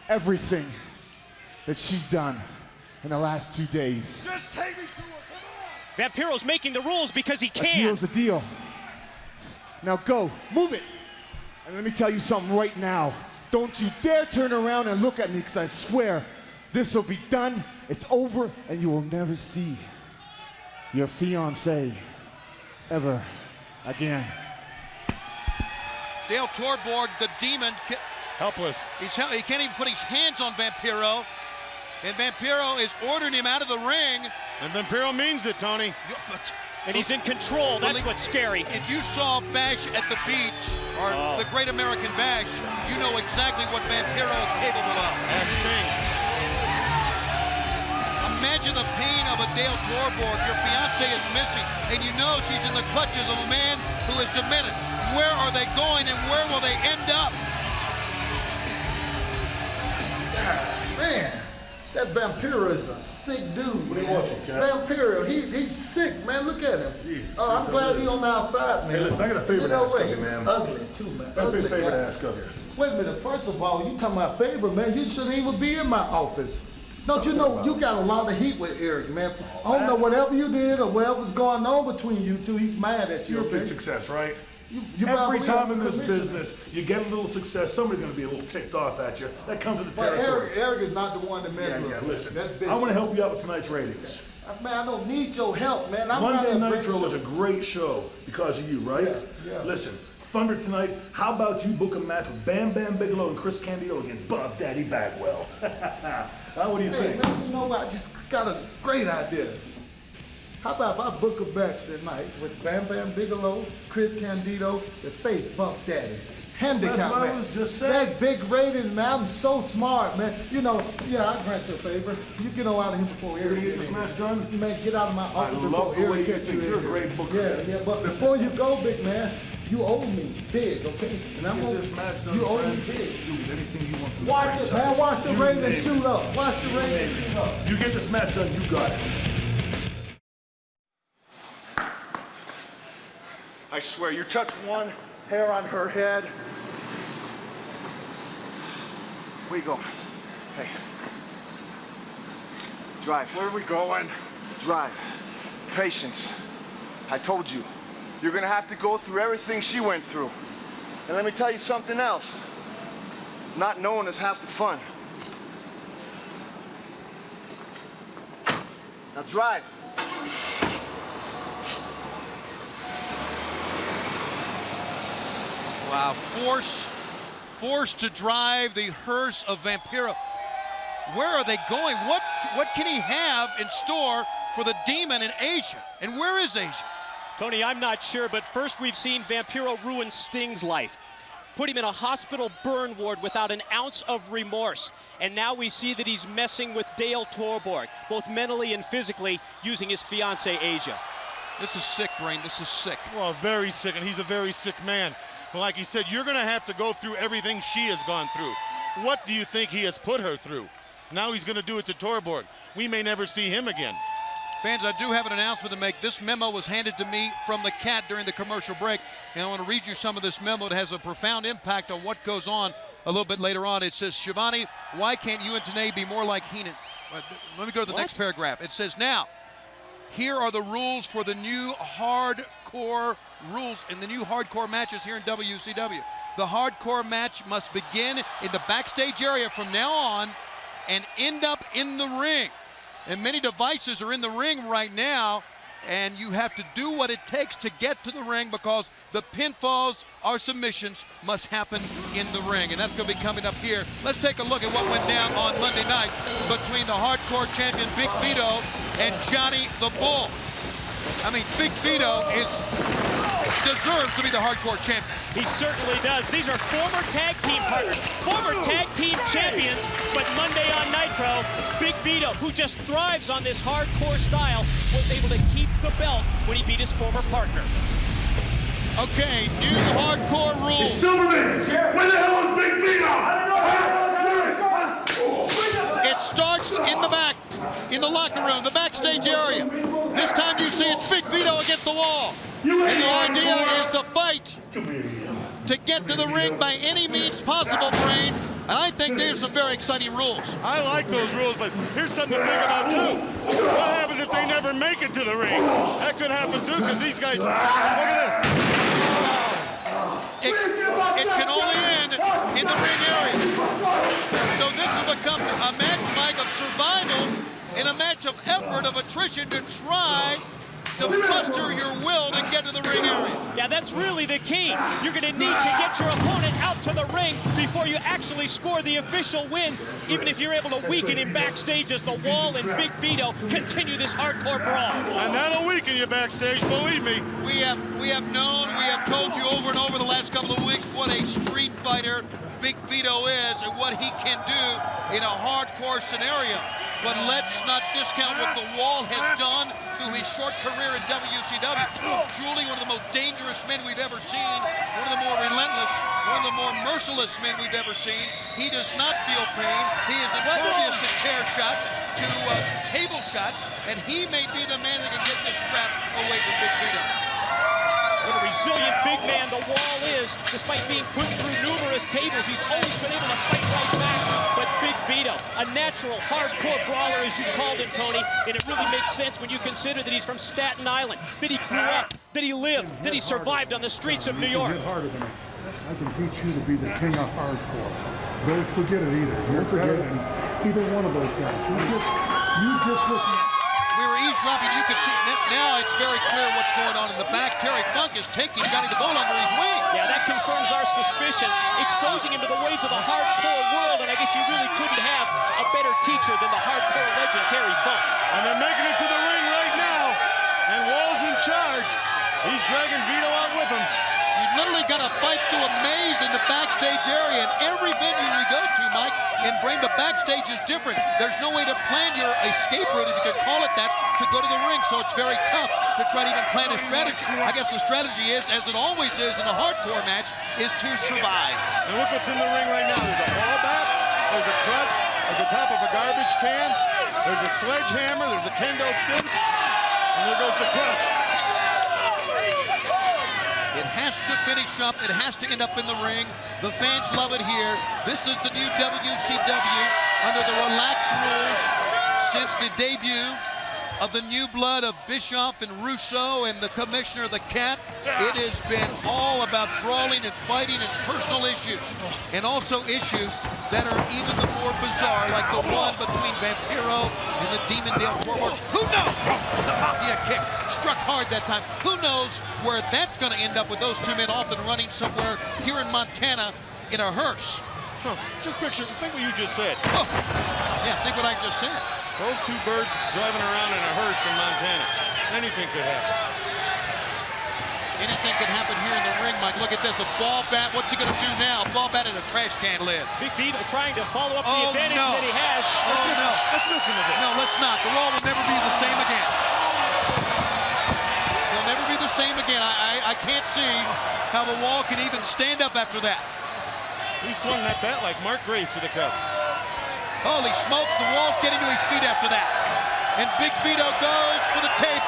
everything that she's done. in the last 2 days. Just take me to it. Vampiro's making the rules because he A can. deal's a deal. Now go, move it. And let me tell you something right now. Don't you dare turn around and look at me, because I swear this will be done, it's over, and you will never see your fiancé ever again. Dale Torborg, the demon. Helpless. He can't even put his hands on Vampiro. And Vampiro is ordering him out of the ring. And Vampiro means it, Tony. And he's in control. That's what's scary. If you saw Bash at the beach, or the Great American Bash, you know exactly what Vampiro is capable of. That's Sting. Imagine the pain of a Dale Torborg. Your fiance is missing, and you know she's in the clutches of a man who is demented. Where are they going, and where will they end up? Man, that Vampiro is a sick dude. What are you watching, Cat? Vampiro, he's sick, man. Look at him. Jeez, I'm glad he's on the outside, man. Hey, listen, I got a favor to ask of you, man. He's ugly, too, man. I got a big favor to ask of you. Wait a minute. First of all, you talking about favor, man. You shouldn't even be in my office. Don't you know you got a lot of heat with Eric, man? I don't know whatever you did or whatever's going on between you two. He's mad at you. You're a okay? big success, right? You Every probably time in have this commission. business, you get a little success, somebody's going to be a little ticked off at you. That comes with the But territory. Eric is not the one that measures. Yeah, listen. That's I want to help you out with tonight's ratings. Man, I don't need your help, man. I'm Monday not Nitro was a great show because of you, right? Yeah. Listen, Thunder tonight, how about you book a match with Bam Bam Bigelow and Chris Candido against Bob Daddy Bagwell? What do you think? Man, you know what? I just got a great idea. How about if I book a match tonight with Bam Bam Bigelow, Chris Candido, the face Buff Daddy? Handicap That's what I match. was just saying. That's big rating, man. I'm so smart, man. You know, yeah, I grant you a favor. You get on out of here before Eric Get gets this in. match done? You man, get out of my office I before love the way Eric you gets think. you. You're a great booker. Yeah, but before you go, big man, you owe me big, okay? And I'm Get gonna, this match done, you owe friend. me big. Do anything you want from the Watch it, franchise. man. Watch the You rating name shoot it. up. Watch the rating shoot up. You get this match done, you got it. I swear, you touch one hair on her head. Where you going? Hey. Drive. Where are we going? Drive. Patience. I told you. You're gonna have to go through everything she went through. And let me tell you something else. Not knowing is half the fun. Now drive. Wow, forced to drive the hearse of Vampiro. Where are they going? What can he have in store for the demon in Asia? And where is Asia? Tony, I'm not sure, but first we've seen Vampiro ruin Sting's life. Put him in a hospital burn ward without an ounce of remorse. And now we see that he's messing with Dale Torborg, both mentally and physically, using his fiancée, Asia. This is sick, Brain. This is sick. Well, very sick, and he's a very sick man. But like he said, you're going to have to go through everything she has gone through. What do you think he has put her through? Now he's going to do it to Torborg. We may never see him again. Fans, I do have an announcement to make. This memo was handed to me from the Cat during the commercial break, and I want to read you some of this memo. It has a profound impact on what goes on a little bit later on. It says, Shivani, why can't you and Tenay be more like Heenan? Let me go to the next paragraph. It says, now, here are the rules for the new hardcore rules in the new hardcore matches here in WCW. The hardcore match must begin in the backstage area from now on and end up in the ring. And many devices are in the ring right now, and you have to do what it takes to get to the ring because the pinfalls or submissions must happen in the ring. And that's going to be coming up here. Let's take a look at what went down on Monday night between the hardcore champion Big Vito and Johnny the Bull. I mean, Big Vito deserves to be the hardcore champion. He certainly does. These are former tag team partners, former tag team champions, but Monday on Nitro, Big Vito, who just thrives on this hardcore style, was able to keep the belt when he beat his former partner. Okay, new hardcore rules. Silverman, where the hell is Big Vito? It starts in the back, in the locker room, the backstage area. This time you see it's Big Vito against the wall. And the idea is to fight to get to the ring by any means possible, Brain. And I think there's some very exciting rules. I like those rules, but here's something to think about too. What happens if they never make it to the ring? That could happen too, because these guys, look at this. It can only end in the ring area. So this has become a match, Mike, of survival and a match of effort, of attrition to try to muster your will to get to the ring area. Yeah, that's really the key. You're going to need to get your opponent out to the ring before you actually score the official win, even if you're able to weaken him backstage as the Wall and Big Vito continue this hardcore brawl. And that'll weaken you backstage, believe me. We have told you over and over the last couple of weeks what a street fighter Big Vito is and what he can do in a hardcore scenario. But let's not discount what the Wall has done through his short career in WCW. Truly one of the most dangerous men we've ever seen, one of the more relentless, one of the more merciless men we've ever seen. He does not feel pain. He is impervious to chair shots, to table shots, and he may be the man that can get this strap away from Big Vito. What a resilient big man the Wall is. Despite being put through numerous tables, he's always been able to fight right back. But Big Vito, a natural hardcore brawler, as you called him, Tony, and it really makes sense when you consider that he's from Staten Island, that he grew up, that he lived, that he survived on the streets of New York. Harder than me. I can teach you to be the king of hardcore. Don't forget it either. You're better than either one of those guys. You just listen. We were eavesdropping. You can see now it's very clear what's going on in the back. Terry Funk is taking Johnny the Bull under his wing. Yeah, that confirms our suspicions, exposing him to the ways of the hardcore world, and I guess you really couldn't have a better teacher than the hardcore legend, Terry Funk. And they're making it to the ring right now, and Wall's in charge. He's dragging Vito out with him. You literally got to fight through a maze in the backstage area, and every venue we go to, Mike, and bring the backstage is different. There's no way to plan your escape route, if you could call it that, to go to the ring, so it's very tough to try to even plan a strategy. I guess the strategy is, as it always is in a hardcore match, is to survive. And look what's in the ring right now. There's a ball bat, there's a crutch, there's the top of a garbage can, there's a sledgehammer, there's a kendo stick, and there goes the crutch. It has to finish up. It has to end up in the ring. The fans love it here. This is the new WCW under the relaxed rules since the debut of the new blood of Bischoff and Russo and the commissioner of the Cat. It has been all about brawling and fighting and personal issues, and also issues that are even the more bizarre, like the one between Vampiro and the Demon Dale Torborg. Who knows? The Mafia kick struck hard that time. Who knows where that's going to end up with those two men off and running somewhere here in Montana in a hearse. Just picture, think what you just said. Oh, yeah, think what I just said. Those two birds driving around in a hearse in Montana. Anything could happen. Anything could happen here in the ring, Mike. Look at this, a ball bat. What's he going to do now? A ball bat in a trash can lid. Big Vito trying to follow up the advantage that he has. Let's listen to this. No, let's not. The Wall will never be the same again. He'll never be the same again. I can't see how the Wall can even stand up after that. He swung that bat like Mark Grace for the Cubs. Holy smokes, the Wall's getting to his feet after that. And Big Vito goes for the tape.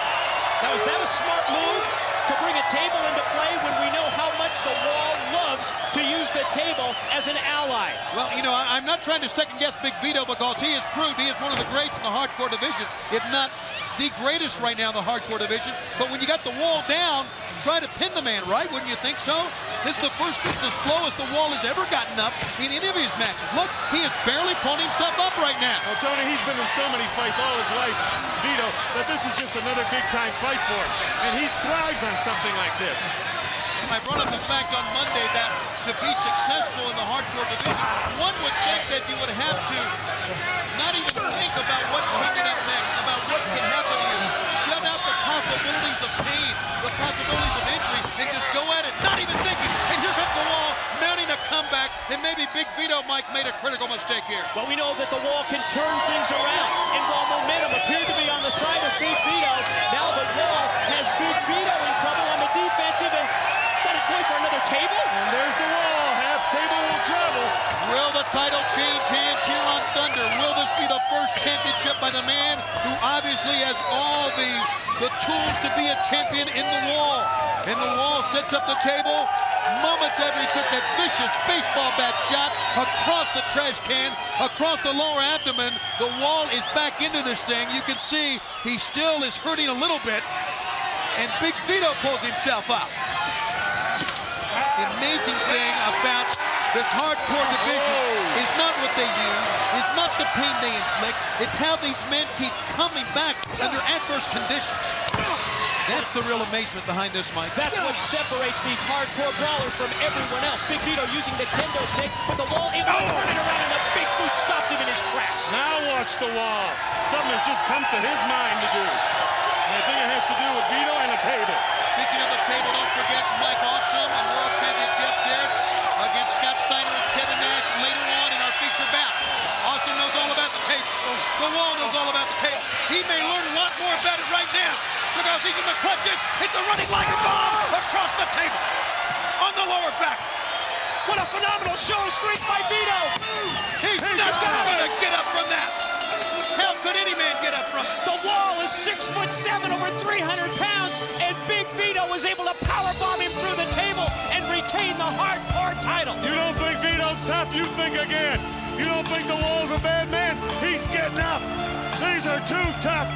Now, is that a smart move to bring a table into play when we know how much the Wall loves to use the table as an ally? Well, you know, I'm not trying to second-guess Big Vito because he has proved he is one of the greats in the hardcore division, if not the greatest right now in the hardcore division. But when you got the Wall down, try to pin the man, right? Wouldn't you think so? This is the slowest the Wall has ever gotten up in any of his matches. Look, he is barely pulling himself up right now. Well, Tony, he's been in so many fights all his life, Vito, that this is just another big-time fight for him. And he thrives on something like this. I brought up the fact on Monday that to be successful in the hardcore division, one would think that you would have to not even think about what's coming up next, about what can happen here. Shut out the possibilities of pain, the possibilities of injury, and just go at it, not even thinking. And here comes the Wall, mounting a comeback, and maybe Big Vito, Mike, made a critical mistake here. Well, we know that the Wall can turn things around, and while momentum appeared to be on the side of Big Vito, now the Wall has Big Vito in trouble on the defensive, and got it going for another table? And there's the Wall, half table will travel. Will the title change hands here on Thunder? Will this be the first championship by the man who obviously has all the tools to be a champion in the Wall? And the Wall sets up the table. moments after he took that vicious baseball bat shot across the trash can, across the lower abdomen. The wall is back into this thing. You can see he still is hurting a little bit, and Big Vito pulls himself up. The amazing thing about this hardcore division is not what they use, it's not the pain they inflict, it's how these men keep coming back under adverse conditions. That's the real amazement behind this, Mike. That's what separates these hardcore brawlers from everyone else. Big Vito using the kendo stick for the wall, able to turn it around, and a big boot stopped him in his tracks. Now watch the wall. Something has just come to his mind to do. And I think it has to do with Vito and a table. Speaking of a table, don't forget Mike Awesome and World Champion Jarrett against Scott Steiner and Kevin Nash later on in our feature bout. Awesome knows all about the table. The wall knows all about the table. He may learn a lot more about it right now because he's in the crutches. It's a running like a bomb across the table on the lower back. What a phenomenal show of strength by Vito. He's not going to get up from that. How could any man get up from it? The wall is 6'7", over 300 pounds, and Big Vito was able to powerbomb him through the table and retain the hardcore title. You don't think Vito's tough? You think again. You don't think the wall's a bad man? He's getting up. These are two tough.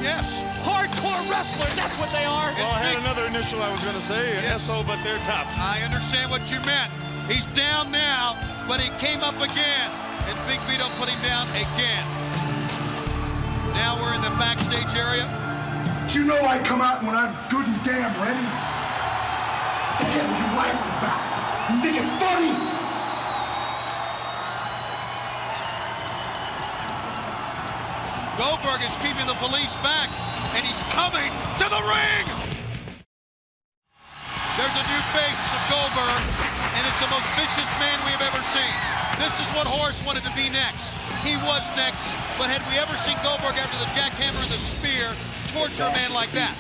Yes. Hardcore wrestlers, that's what they are. Well, I had another initial I was going to say, SO, but they're tough. I understand what you meant. He's down now, but he came up again, and Big Vito put him down again. Now we're in the backstage area. You know I come out when I'm good and damn ready. What the hell are you laughing about? You think it's funny? Goldberg is keeping the police back, and he's coming to the ring! There's a new face of Goldberg, and it's the most vicious man we have ever seen. This is what Horace wanted to be next. He was next, but had we ever seen Goldberg after the jackhammer and the spear torture a man like that?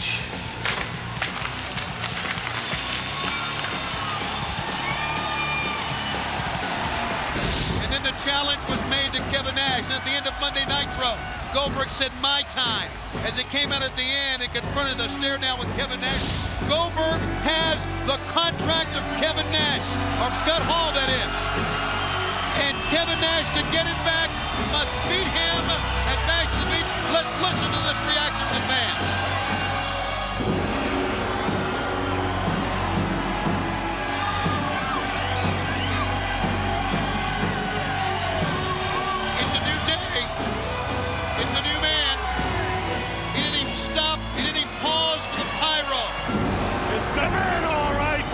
And then the challenge was made to Kevin Nash, and at the end of Monday Nitro, Goldberg said, "My time." As it came out at the end and confronted the stare down with Kevin Nash, Goldberg has the contract of Kevin Nash, or Scott Hall, that is. And Kevin Nash, to get it back, must beat him at Bash to the Beach. Let's listen to this reaction from fans. It's a new day. It's a new man. He didn't even stop. He didn't even pause for the pyro. It's the man, all right.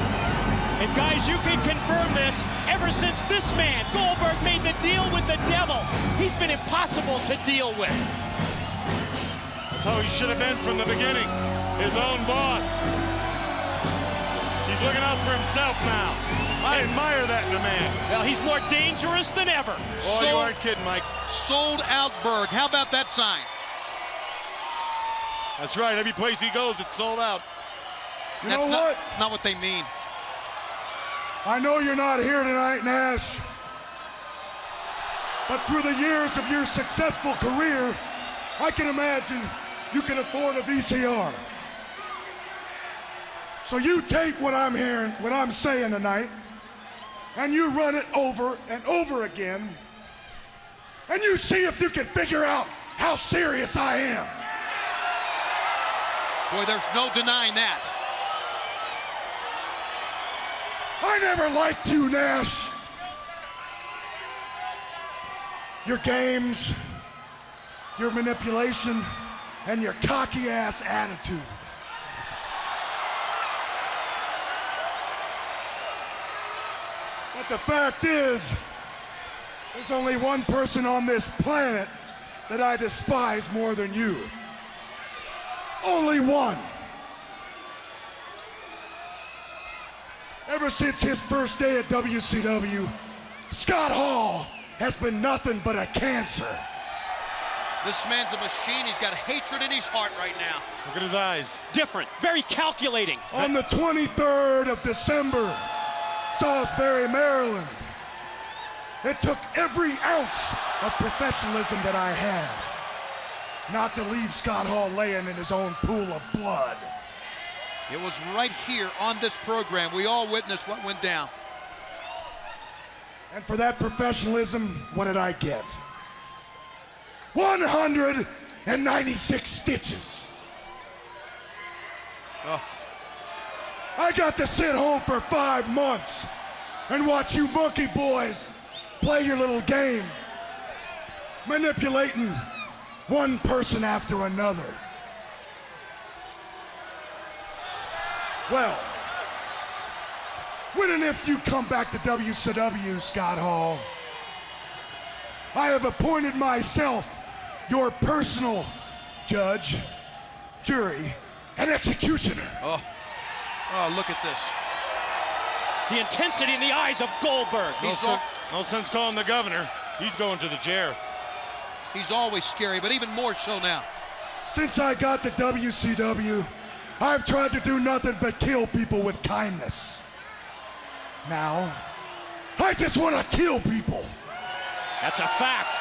And guys, you can confirm this. Ever since this man, Goldberg, made the deal with the devil, he's been impossible to deal with. That's how he should have been from the beginning. His own boss. He's looking out for himself now. I admire that in a man. Well, he's more dangerous than ever. Oh, you aren't kidding, Mike. Sold out Berg. How about that sign? That's right. Every place he goes, it's sold out. You know what? It's not what they mean. I know you're not here tonight, Nash. But through the years of your successful career, I can imagine you can afford a VCR. So you take what I'm hearing, what I'm saying tonight, and you run it over and over again, and you see if you can figure out how serious I am. Boy, there's no denying that. I never liked you, Nash. Your games, your manipulation, and your cocky-ass attitude. But the fact is, there's only one person on this planet that I despise more than you. Only one. Ever since his first day at WCW, Scott Hall has been nothing but a cancer. This man's a machine. He's got hatred in his heart right now. Look at his eyes. Different, very calculating. On the 23rd of December, Salisbury, Maryland, it took every ounce of professionalism that I had not to leave Scott Hall laying in his own pool of blood. It was right here on this program. We all witnessed what went down. And for that professionalism, what did I get? 196 stitches. Oh. I got to sit home for 5 months and watch you monkey boys play your little game, manipulating one person after another. Well, when and if you come back to WCW, Scott Hall, I have appointed myself your personal judge, jury, and executioner. Oh, look at this. The intensity in the eyes of Goldberg. No sense calling the governor. He's going to the chair. He's always scary, but even more so now. Since I got to WCW, I've tried to do nothing but kill people with kindness. Now, I just want to kill people. That's a fact.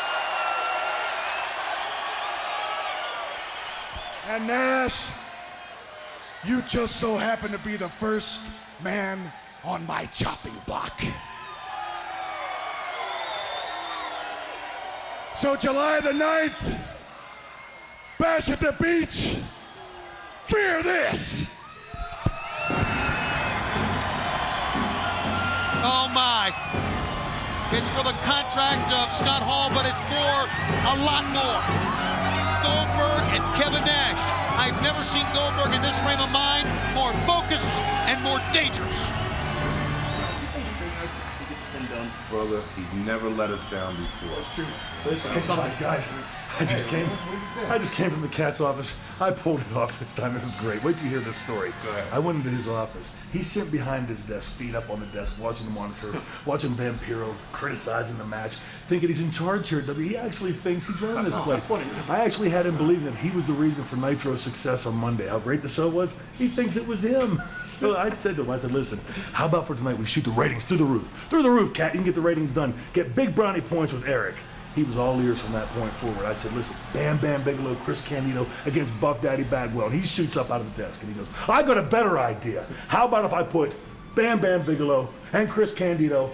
And Nash, you just so happen to be the first man on my chopping block. So July the 9th, Bash at the Beach, fear this. Oh my. It's for the contract of Scott Hall, but it's for a lot more. Goldberg and Kevin Nash. I've never seen Goldberg in this frame of mind, more focused and more dangerous. Brother, he's never let us down before. That's true. Listen, guys, I just came from the cat's office. I pulled it off this time. It was great. Wait till you hear this story. Go ahead. I went into his office. He's sitting behind his desk, feet up on the desk, watching the monitor, watching Vampiro, criticizing the match, thinking he's in charge here. He actually thinks he's running this place. I actually had him believe that he was the reason for Nitro's success on Monday. How great the show was. He thinks it was him. So I said to him, I said, listen, how about for tonight we shoot the ratings through the roof? Through the roof, Cat. You can get the ratings done. Get big brownie points with Eric. He was all ears from that point forward. I said, listen, Bam Bam Bigelow, Chris Candido against Buff Daddy Bagwell. And he shoots up out of the desk and he goes, I got a better idea. How about if I put Bam Bam Bigelow and Chris Candido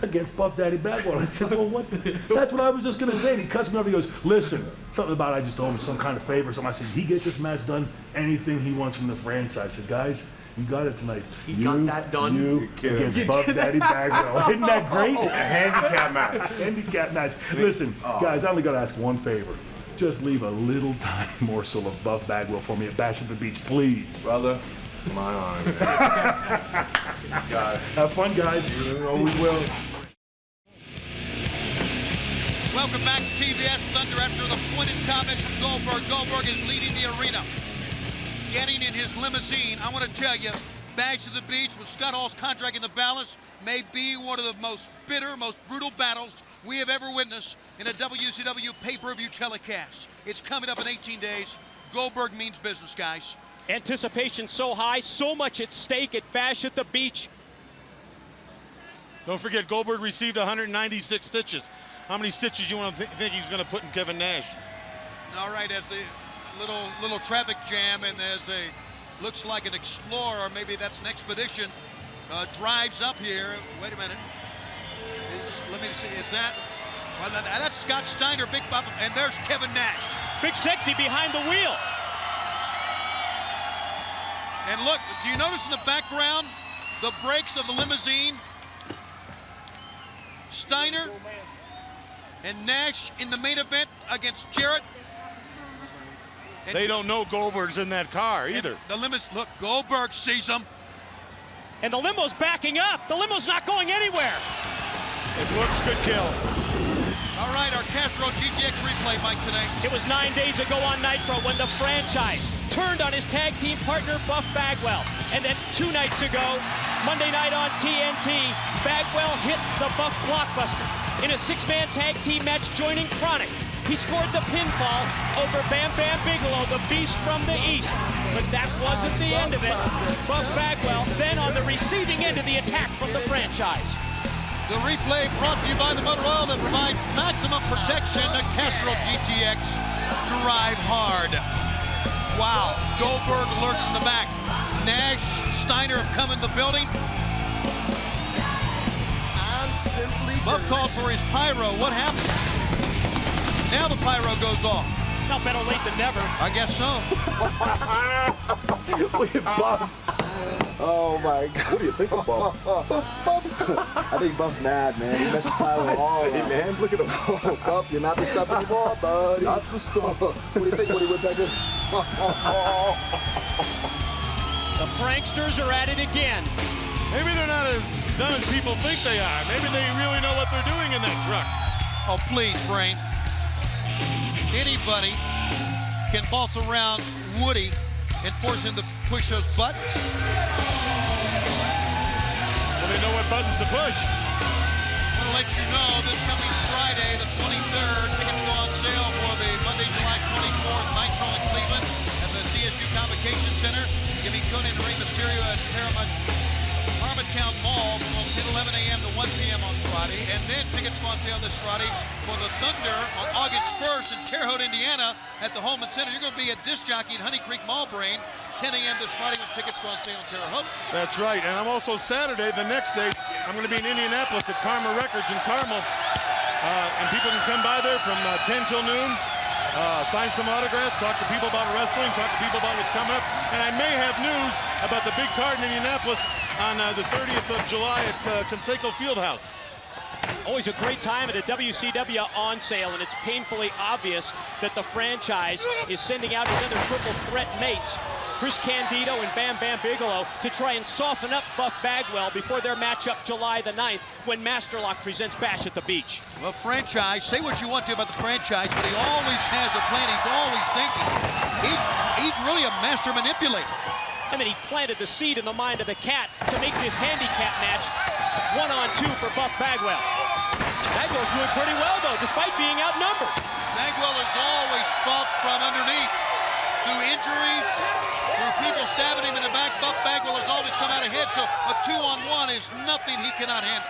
against Buff Daddy Bagwell? I said, well, what? That's what I was just going to say. And he cuts me off. He goes, listen, something about I just owe him some kind of favor. So I said, he gets this match done, anything he wants from the franchise. I said, guys, you got it tonight. He got that done. You against Buff Daddy Bagwell. Isn't that great? A handicap match. Handicap match. Listen, guys, I only got to ask one favor. Just leave a little tiny morsel of Buff Bagwell for me at Bash at the Beach, please. Brother, my honor. Have fun, guys. We will. Welcome back to TBS Thunder after the pointed comments from Goldberg. Goldberg is leading the arena. Getting in his limousine. I want to tell you, Bash at the Beach with Scott Hall's contract in the balance may be one of the most bitter, most brutal battles we have ever witnessed in a WCW pay-per-view telecast. It's coming up in 18 days. Goldberg means business, guys. Anticipation so high, so much at stake at Bash at the Beach. Don't forget, Goldberg received 196 stitches. How many stitches you want to think he's going to put in Kevin Nash? All right, as the little traffic jam, and there's a looks like an Explorer, or maybe that's an Expedition, drives up here. Wait a minute. Let me see. Is that? Well, that's Scott Steiner, Big Papa, and there's Kevin Nash. Big Sexy behind the wheel. And look, do you notice in the background the brakes of the limousine? Steiner and Nash in the main event against Jarrett. And they don't know Goldberg's in that car either. The limo's, look, Goldberg sees them. And the limo's backing up. The limo's not going anywhere. If looks could kill. All right, our Castro GTX replay, Mike, today. It was 9 days ago on Nitro when the franchise turned on his tag team partner, Buff Bagwell. And then 2 nights ago, Monday night on TNT, Bagwell hit the Buff Blockbuster in a 6-man tag team match joining Chronic. He scored the pinfall over Bam Bam Bigelow, the Beast from the East. But that wasn't the end of it. Buff Bagwell then on the receiving end of the attack from the franchise. The replay brought to you by the motor oil that provides maximum protection to Castro GTX. Drive hard. Wow, Goldberg lurks in the back. Nash, Steiner have come in the building. Buff called for his pyro. What happened? Now the pyro goes off. Now better late than never. I guess so. Look at Buff. Oh my God. What do you think of Buff? I think Buff's mad, man. He messed Pyro all Hey, up. man, look at him. Oh, Buff, you're not the stuff anymore, buddy. Not the stuff. What do you think, Woody Woodpecker? The pranksters are at it again. Maybe they're not as done as people think they are. Maybe they really know what they're doing in that truck. Oh, please, Brain. Anybody can boss around Woody and force him to push those buttons. Well, they know what buttons to push. I want to let you know this coming Friday, the 23rd, tickets go on sale for the Monday, July 24th Nitro in Cleveland at the CSU Convocation Center. Jimmy Coonan and Rey Mysterio at Harmontown Mall from 10:11 a.m. to 1 p.m. on Friday. And then tickets go on sale this Friday for the Thunder on August 1st in Terre Haute, Indiana at the Holman Center. You're going to be a disc jockey in Honey Creek Mall, Brain, 10 a.m. this Friday when tickets go on sale in Terre Haute. That's right. And I'm also Saturday, the next day, I'm going to be in Indianapolis at Karma Records in Carmel. And people can come by there from 10 till noon. Sign some autographs, talk to people about wrestling, talk to people about what's coming up. And I may have news about the big card in Indianapolis on the 30th of July at Conseco Fieldhouse. Always a great time at a WCW on sale, and it's painfully obvious that the franchise is sending out his other triple threat mates, Chris Candido and Bam Bam Bigelow, to try and soften up Buff Bagwell before their matchup July the 9th when Masterlock presents Bash at the Beach. Well, franchise, say what you want to about the franchise, but he always has a plan. He's always thinking. He's really a master manipulator. And then he planted the seed in the mind of the cat to make this handicap match 1-on-2 for Buff Bagwell. Bagwell's doing pretty well, though, despite being outnumbered. Bagwell has always fought from underneath. Through injuries, through people stabbing him in the back, Buff Bagwell has always come out ahead, so a 2-on-1 is nothing he cannot handle.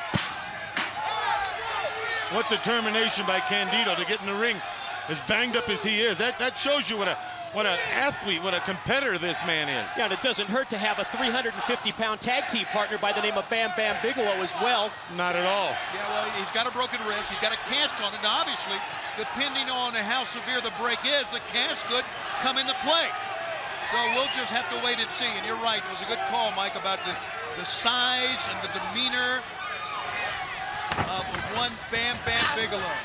What determination by Candido to get in the ring, as banged up as he is. That shows you what an athlete, what a competitor this man is. Yeah, and it doesn't hurt to have a 350-pound tag team partner by the name of Bam Bam Bigelow as well. Not at all. Yeah, well, he's got a broken wrist. He's got a cast on it. Now, obviously, depending on how severe the break is, the cast could come into play. So we'll just have to wait and see. And you're right, it was a good call, Mike, about the size and the demeanor of one Bam Bam Bigelow.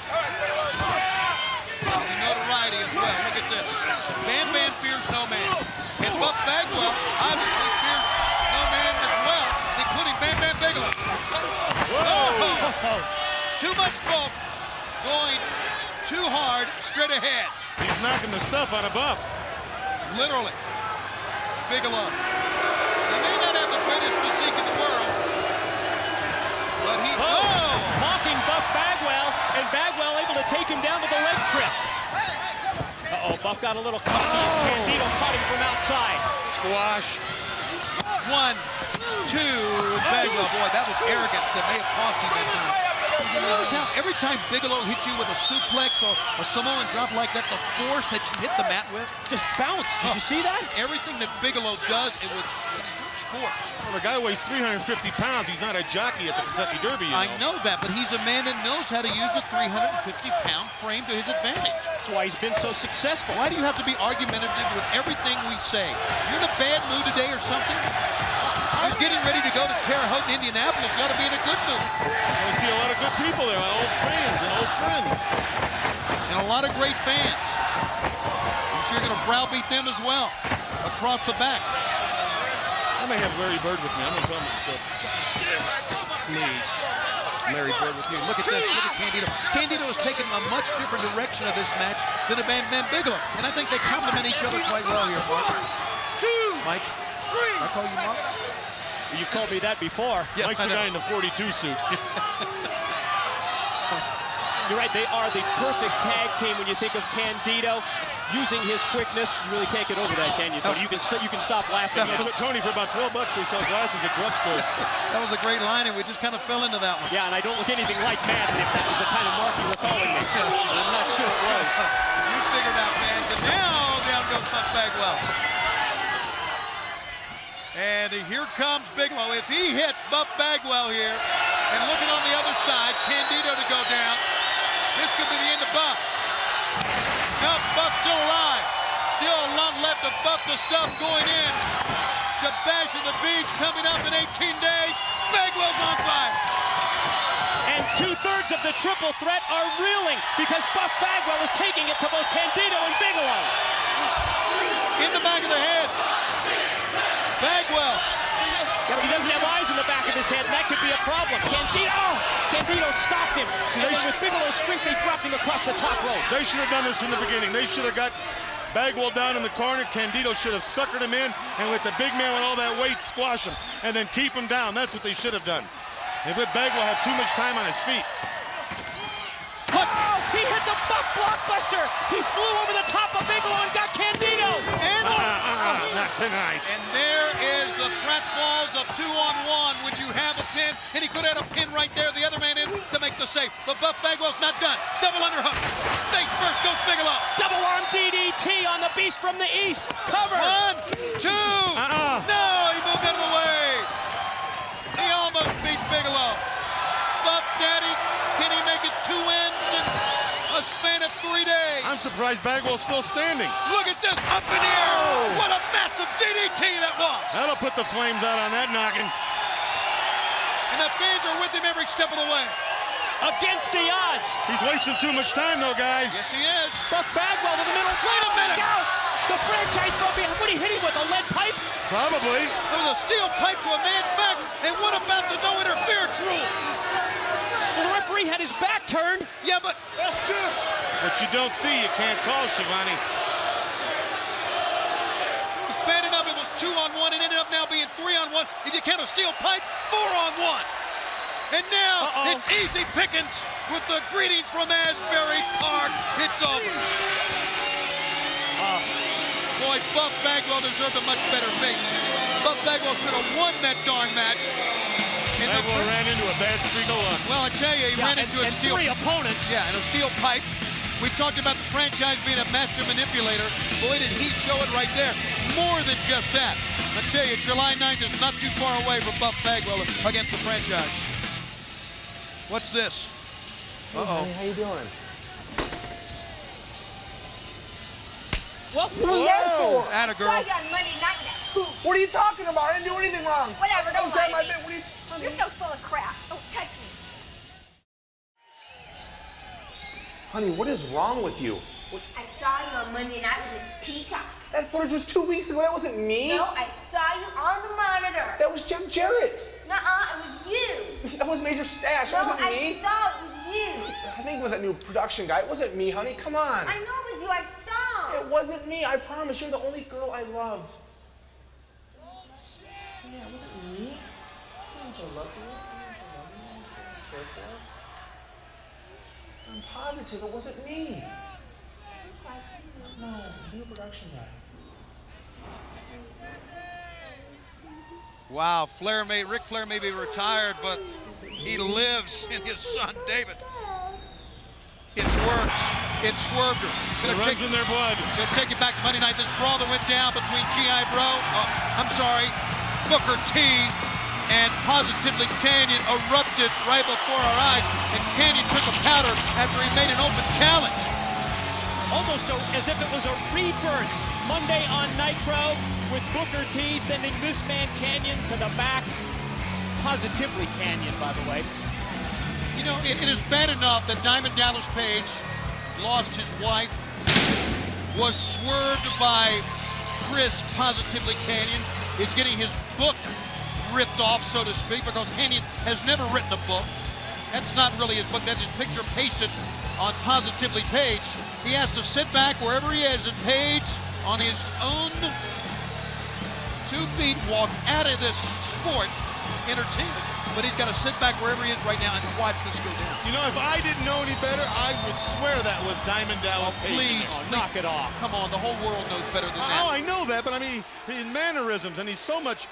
The notoriety as well. Look at this. Bam Bam fears no man. And Buff Bagwell obviously fears no man as well, including Bam Bam Bigelow. Whoa! Too much bulk, going too hard, straight ahead. He's knocking the stuff out of Buff. Literally. Bigelow. He may not have the greatest physique in the world, but he... Mocking Buff Bagwell, and Bagwell able to take him down with a leg trip. Uh-oh, Buff got a little cocky. Candido caught him from outside. Squash. 1, 2, Bagwell. Boy, that was arrogance that may have cost him that time. You notice how every time Bigelow hit you with a suplex or a Samoan drop like that, the force that you hit the mat with just bounced. Did you see that? Everything that Bigelow does, it with such force. Well, the guy weighs 350 pounds. He's not a jockey at the Kentucky Derby, I know that, but he's a man that knows how to use a 350-pound frame to his advantage. That's why he's been so successful. Why do you have to be argumentative with everything we say? You're in a bad mood today or something? You're getting ready to go to Terre Haute, Indianapolis. You ought to be in a good mood. I see a lot of good people there, old fans and old friends. And a lot of great fans. I'm sure you're going to browbeat them as well, across the back. I may have Larry Bird with me. I'm going to tell him this. Please. Larry Bird with you. Look at this. Look at Candido. Candido has taken a much different direction of this match than a Bam Bam Bigelow. And I think they complement each other quite well here, Mark. Mike. I call you Mark? You've called me that before. Yes, Mike's the guy in the 42 suit. You're right, they are the perfect tag team when you think of Candido. Using his quickness, you really can't get over that, can you? Tony? You can stop laughing. Tony, for about $12 we sell glasses at drugstores. That was a great line, and we just kind of fell into that one. Yeah, and I don't look anything like Madden if that was the kind of mark you were calling me. I'm not sure it was. You figured out, man. And now down goes Buff Bagwell. And here comes Bigelow. If he hits Buff Bagwell here, and looking on the other side, Candido to go down, this could be the end of Buff. No, Buff's still alive. Still a lot left of Buff the Stuff going in to Bash at the Beach coming up in 18 days. Bagwell's on fire. And 2/3 of the triple threat are reeling because Buff Bagwell is taking it to both Candido and Bigelow. In the back of the head. Bagwell. Yeah, but he doesn't have eyes in the back of his head, and that could be a problem. Candido stopped him. And then with Bigelow's strength, they dropped him across the top rope. They should have done this from the beginning. They should have got Bagwell down in the corner. Candido should have suckered him in, and with the big man with all that weight, squash him, and then keep him down. That's what they should have done. They let Bagwell have too much time on his feet. Look, he hit the Buff blockbuster. He flew over the top of Bigelow and got Candido. And not tonight. And there is the pratfalls of 2-on-1 when you have a pin, and he could have had a pin right there. The other man in to make the save. But Buff Bagwell's not done. Double underhook. Face first goes Bigelow. Double arm DDT on the Beast from the East. Cover. 1, 2. No, he moved out of the way. He almost beat Bigelow. Buff Daddy, can he make it 2 ends in a span of 3 days? I'm surprised Bagwell's still standing. Look at this, up in the air. What a massive DDT that was. That'll put the flames out on that noggin. And the fans are with him every step of the way. Against the odds. He's wasting too much time, though, guys. Yes, he is. Buff Bagwell to the middle. Wait a minute. The franchise trophy. What did he hit him with? A lead pipe? Probably. There was a steel pipe to a man's back. And what about the no interference rule? Well, the referee had his back turned. Yeah, but what you don't see, you can't call, Shivani. It was bad enough it was 2-on-1 and ended up now being 3-on-1. If you count a steel pipe, 4-on-1. And now it's easy pickings with the greetings from Asbury Park. It's over. Boy, Buff Bagwell deserved a much better fate. Buff Bagwell should have won that darn match. And Bagwell ran into a bad streak of luck. Well, I tell you, he ran into a steel... 3 opponents. Yeah, and a steel pipe. We talked about the franchise being a master manipulator. Boy, did he show it right there. More than just that. I tell you, July 9th is not too far away for Buff Bagwell against the franchise. What's this? Uh-oh. Hey, how you doing? What was that for? Atta girl. Saw you on Monday night in that poop. What are you talking about? I didn't do anything wrong. Whatever, don't lie to me. What are you... You're so full of crap. Don't touch me. Honey, what is wrong with you? I saw you on Monday night with Miss Peacock. That footage was 2 weeks ago. That wasn't me. No, I saw you on the monitor. That was Jeff Jarrett. Nuh-uh, it was you. That was Major Stash. No, It wasn't me. I saw it was you. I think it was that new production guy. It wasn't me, honey. Come on. I know it was you. I saw. It wasn't me. I promise. You're the only girl I love. Yeah, it wasn't me. Don't you love me? Care for? I'm positive it wasn't me. No, it was a new production guy. Wow, Ric Flair may be retired, but he lives in his son, David. It worked. It swerved her. It runs in their blood. Gonna take it back to Monday night. This brawl that went down between G.I. Booker T and Positively Canyon erupted right before our eyes, and Canyon took a powder after he made an open challenge. Almost as if it was a rebirth. Monday on Nitro with Booker T sending this man Canyon to the back. Positively Canyon, by the way. You know, it is bad enough that Diamond Dallas Page lost his wife, was swerved by Chris Positively Canyon, is getting his book ripped off, so to speak, because Canyon has never written a book. That's not really his book, that's his picture pasted on Positively Page. He has to sit back wherever he is, and Page, on his own 2 feet, walk out of this sport, entertainment. But he's got to sit back wherever he is right now and watch this go down. You know, if I didn't know any better, I would swear that was Diamond Dallas Page. Please, knock it off. Come on, the whole world knows better than that. Oh, I know that, but I mean, his mannerisms, and he's so much,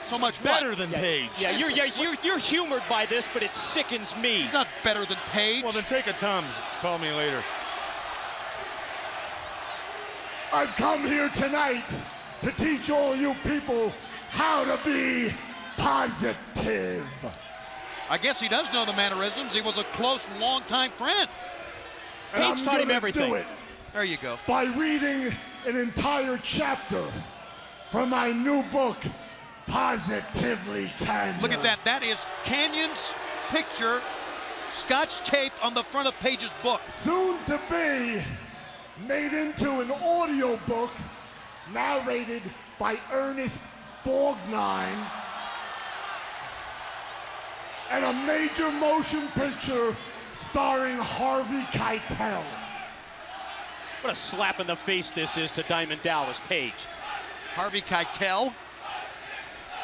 so much better than Page. Yeah, you're humored by this, but it sickens me. He's not better than Page. Well, then take a Tums. Call me later. I've come here tonight to teach all you people how to be positive. I guess he does know the mannerisms. He was a close, long-time friend. And Paige taught him everything. Do it there you go. by reading an entire chapter from my new book, Positively Canyon. Look at that. That is Canyon's picture, scotch taped on the front of Paige's book. Soon to be made into an audio book narrated by Ernest Borgnine and a major motion picture starring Harvey Keitel. What a slap in the face this is to Diamond Dallas Page. Harvey Keitel.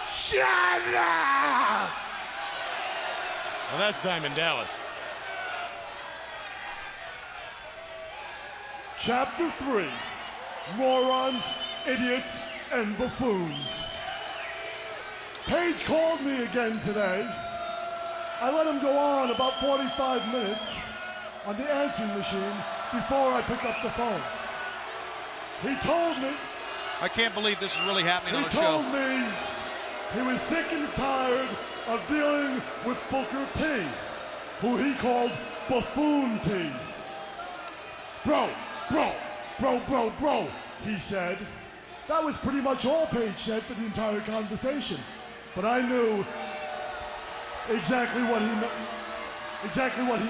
Shut up! Well, that's Diamond Dallas. Chapter 3, Morons, Idiots, and Buffoons. Page called me again today. I let him go on about 45 minutes on the answering machine before I picked up the phone. He told me... I can't believe this is really happening on a He show. told me he was sick and tired of dealing with Booker T, who he called Buffoon T. Bro, he said. That was pretty much all Page said for the entire conversation. But I knew exactly what he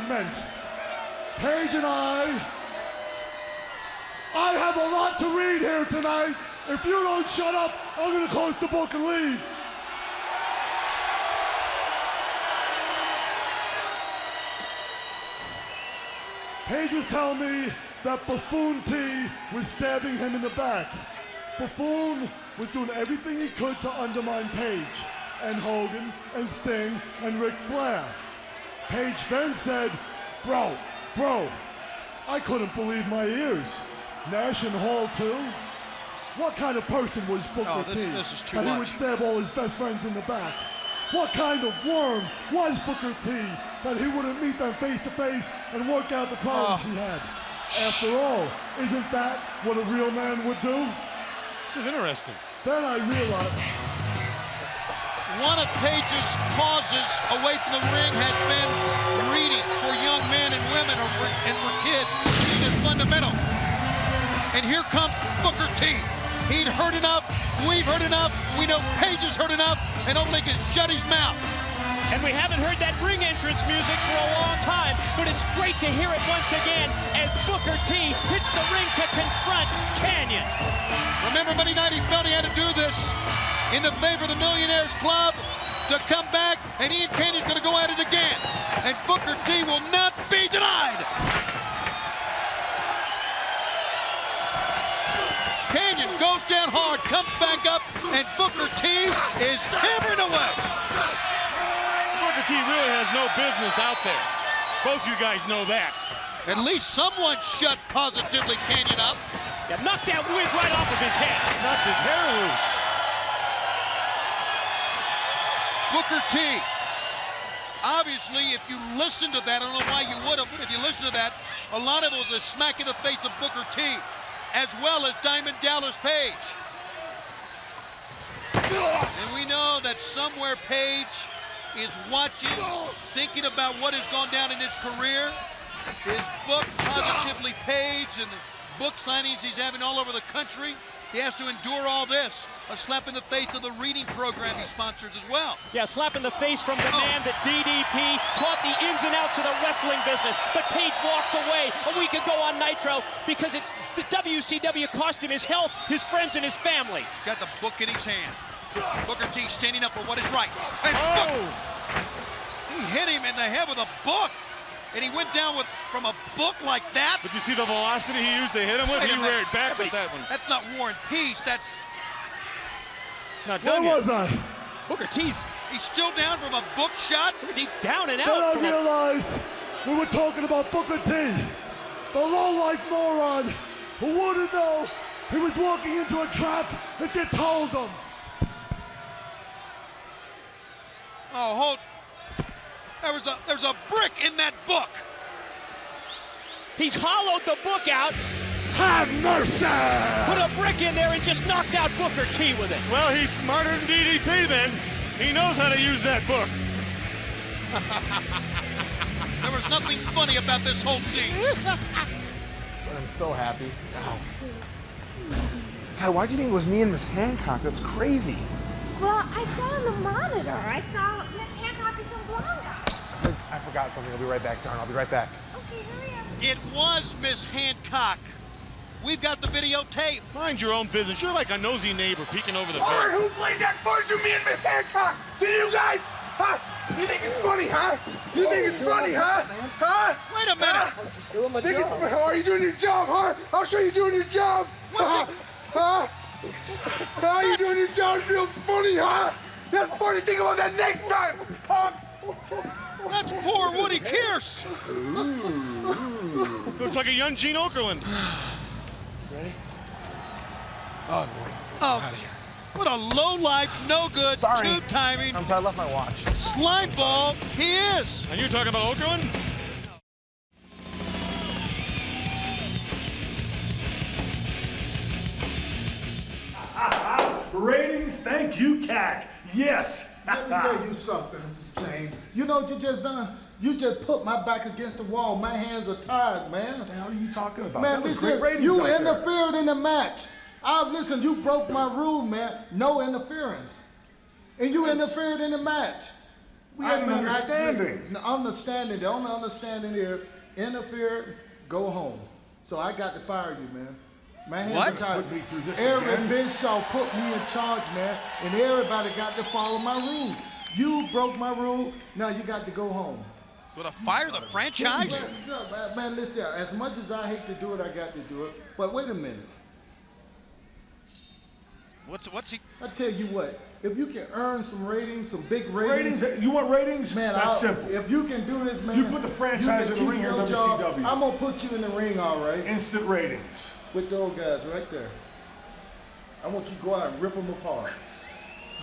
meant. Page and I have a lot to read here tonight. If you don't shut up, I'm gonna close the book and leave. Page was telling me that Buffoon T was stabbing him in the back. Buffoon was doing everything he could to undermine Page, and Hogan, and Sting, and Ric Flair. Page then said, bro, I couldn't believe my ears. Nash and Hall too? What kind of person was Booker T? This is too that much. he would stab all his best friends in the back? What kind of worm was Booker T that he wouldn't meet them face to face and work out the problems he had? After all, isn't that what a real man would do? This is interesting. Then I realized one of Page's causes away from the ring has been reading for young men and women and for kids. It is fundamental. And here comes Booker T. He'd heard enough. We've heard enough. We know Page has heard enough. And only can shut his mouth. And we haven't heard that ring entrance music for a long time, but it's great to hear it once again as Booker T hits the ring to confront Canyon. Remember Monday night he felt he had to do this in the favor of the Millionaires Club to come back, and Ian Canyon's going to go at it again. And Booker T will not be denied. Canyon goes down hard, comes back up, and Booker T is hammering away. Booker T really has no business out there. Both you guys know that. At least someone shut Positively Canyon up. Yeah, knocked that wig right off of his head. Knocked his hair loose. Booker T. Obviously, if you listen to that, I don't know why you would have, but if you listen to that, a lot of it was a smack in the face of Booker T, as well as Diamond Dallas Page. And we know that somewhere Page is watching, thinking about what has gone down in his career. His book, Positively Page, and the book signings he's having all over the country. He has to endure all this. A slap in the face of the reading program he sponsors as well. Yeah, slap in the face from the man that DDP taught the ins and outs of the wrestling business. But Page walked away a week ago on Nitro because the WCW cost him his health, his friends, and his family. Got the book in his hand. Booker T standing up for what is right. And he hit him in the head with a book. And he went down from a book like that. But you see the velocity he used to hit him with? He reared back with that one. That's not War and Peace. That's not done Where yet. was I? Booker T's. He's still down from a book shot. He's down and out. Then I realized we were talking about Booker T, the low-life moron who wouldn't know he was walking into a trap if you told him. Oh, hold. There's a brick in that book. He's hollowed the book out. Have mercy! Put a brick in there and just knocked out Booker T with it. Well, he's smarter than DDP then. He knows how to use that book. There was nothing funny about this whole scene. I'm so happy. Wow. God, why do you think it was me and Miss Hancock? That's crazy. Well, I saw on the monitor. I saw Miss Hancock and some blonde guy. I forgot something. I'll be right back. Darn, I'll be right back. Okay, hurry up. It was Miss Hancock. We've got the videotape. Mind your own business. You're like a nosy neighbor peeking over the All right, fence. who played that version of me and Miss Hancock? Did you guys? Huh? You think it's funny, huh? You think it's funny, huh? Huh? Wait a minute. How are you doing your job, huh? I'll show you doing your job. Huh? Huh? How you doing your job? It feels funny, huh? That's funny. Think about that next time. Huh? That's poor Woody Kearse. Looks like a young Gene Okerlund. Ready? Oh, boy. Oh, what a low-life, no-good, two-timing. I'm sorry, I left my watch. Slime ball he is. And you're talking about Okerlund? Ratings, thank you, Cat. Yes. Let me tell you something, Shane. You know what you just done? You just put my back against the wall. My hands are tired, man. What the hell are you talking about? Man, that was listen, great ratings you out there. interfered in the match. Listen, you broke my rule, man. No interference. And you interfered in the match. We had an understanding. Understanding. The only understanding here, interfered, go home. So I got to fire you, man. My hands are tired. Put me through this Eric again. Bischoff put me in charge, man, and everybody got to follow my rules. You broke my rule, now you got to go home. Would have fired the franchise? Man, listen, as much as I hate to do it, I got to do it. But wait a minute. What's he? I tell you what, if you can earn some ratings, some big ratings. You want ratings? Man, that's simple. If you can do this, man. You put the franchise in the ring here at WCW. I'm going to put you in the ring, all right? Instant ratings. With those guys right there. I want you to go out and rip them apart.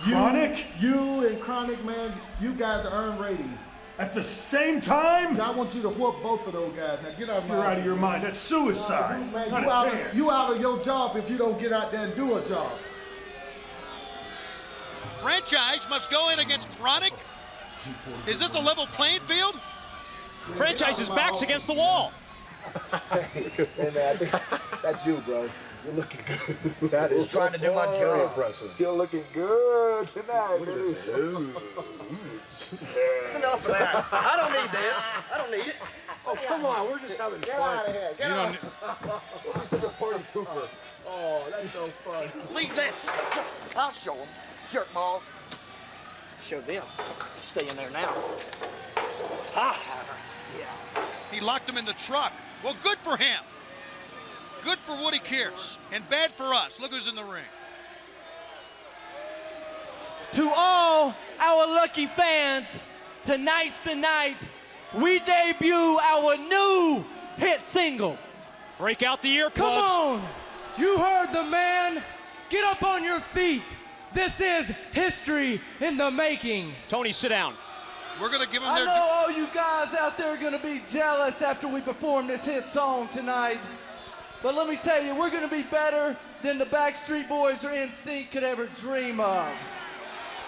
Chronic? You and Chronic, man, you guys earn ratings. At the same time? I want you to whoop both of those guys. Now get out of my You're out of your mind. That's suicide. Man, Not you a out chance. you out of your job if you don't get out there and do a job. Franchise must go in against Chronic? Is this a level playing field? Franchise's back's against the wall. Hey, man, I think that's you, bro. You're looking good. That is trying to do my job. Impressive. You're looking good tonight, baby. That's enough of that. I don't need this. I don't need it. Oh, come on. We're just having Get fun. out of here. Get You out. don't. We're just a party pooper. Oh, that's so fun. Leave this. I'll show them. Jerk balls. Show them. Stay in there now. Ha! Yeah. He locked him in the truck. Well, good for him. Good for Woody Kearse. And bad for us. Look who's in the ring. To all our lucky fans, tonight's the night we debut our new hit single. Break out the earplugs. Come on. You heard the man. Get up on your feet. This is history in the making. Tony, sit down. We're going to give him I their... know all you guys out there are going to be jealous after we perform this hit song tonight. But let me tell you, we're going to be better than the Backstreet Boys or NSYNC could ever dream of.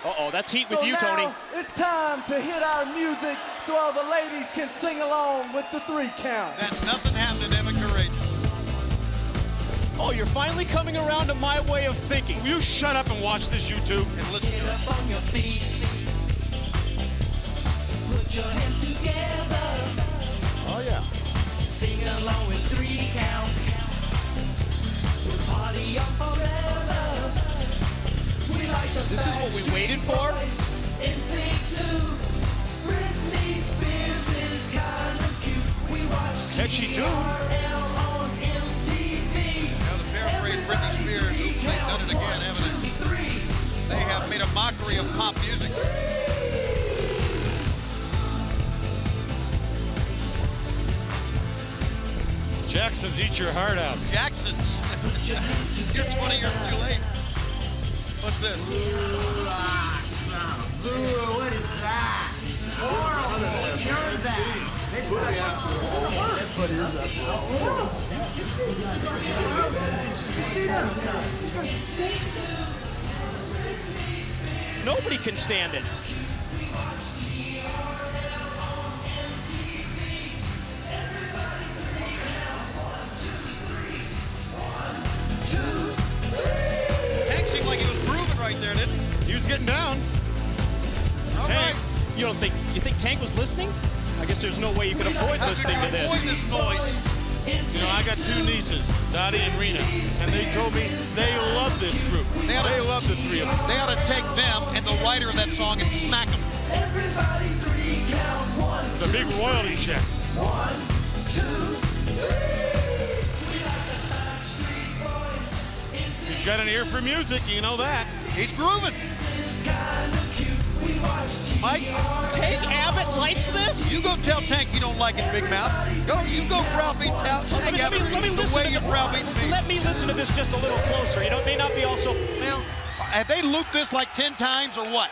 Uh-oh, that's heat with you, Tony. It's time to hit our music so all the ladies can sing along with the 3 count. That nothing happened to Emma Courageous. Oh, you're finally coming around to my way of thinking. Will you shut up and watch this YouTube and listen to it? Up on your feet. Put your hands together. Oh, yeah. Sing along with 3 count. We'll party on forever. We like the This is what we waited for? NSYNC too. Britney Spears is kind of cute. We watch Catchy tune. TRL on MTV. Now, to paraphrase Britney Spears, oops, they've done it again, haven't they? They have made a mockery of pop music. Jackson's Eat Your Heart Out. Jackson's. You're 20 years too late. What's this? What is that? Horrible. You're that. They put is up. Nobody can stand it. Tank seemed like he was grooving right there, didn't he? He was getting down. All right. You think Tank was listening? I guess there's no way you could avoid listening to this. Avoid this noise. You know, I got two nieces, Dottie and Rena, and they told me they love this group. They love the three of them. They ought to take them and the writer of that song and smack them. The big royalty check. 1, 2, 3. He's got an ear for music, you know that. He's grooving. Mike, Tank Abbott likes this? You go tell Tank you don't like it, Big Mouth. You go browbeat Tank Abbott the way you browbeat me. Let me listen to this just a little closer. You know, it may not be also, well. Have they looped this like 10 times or what?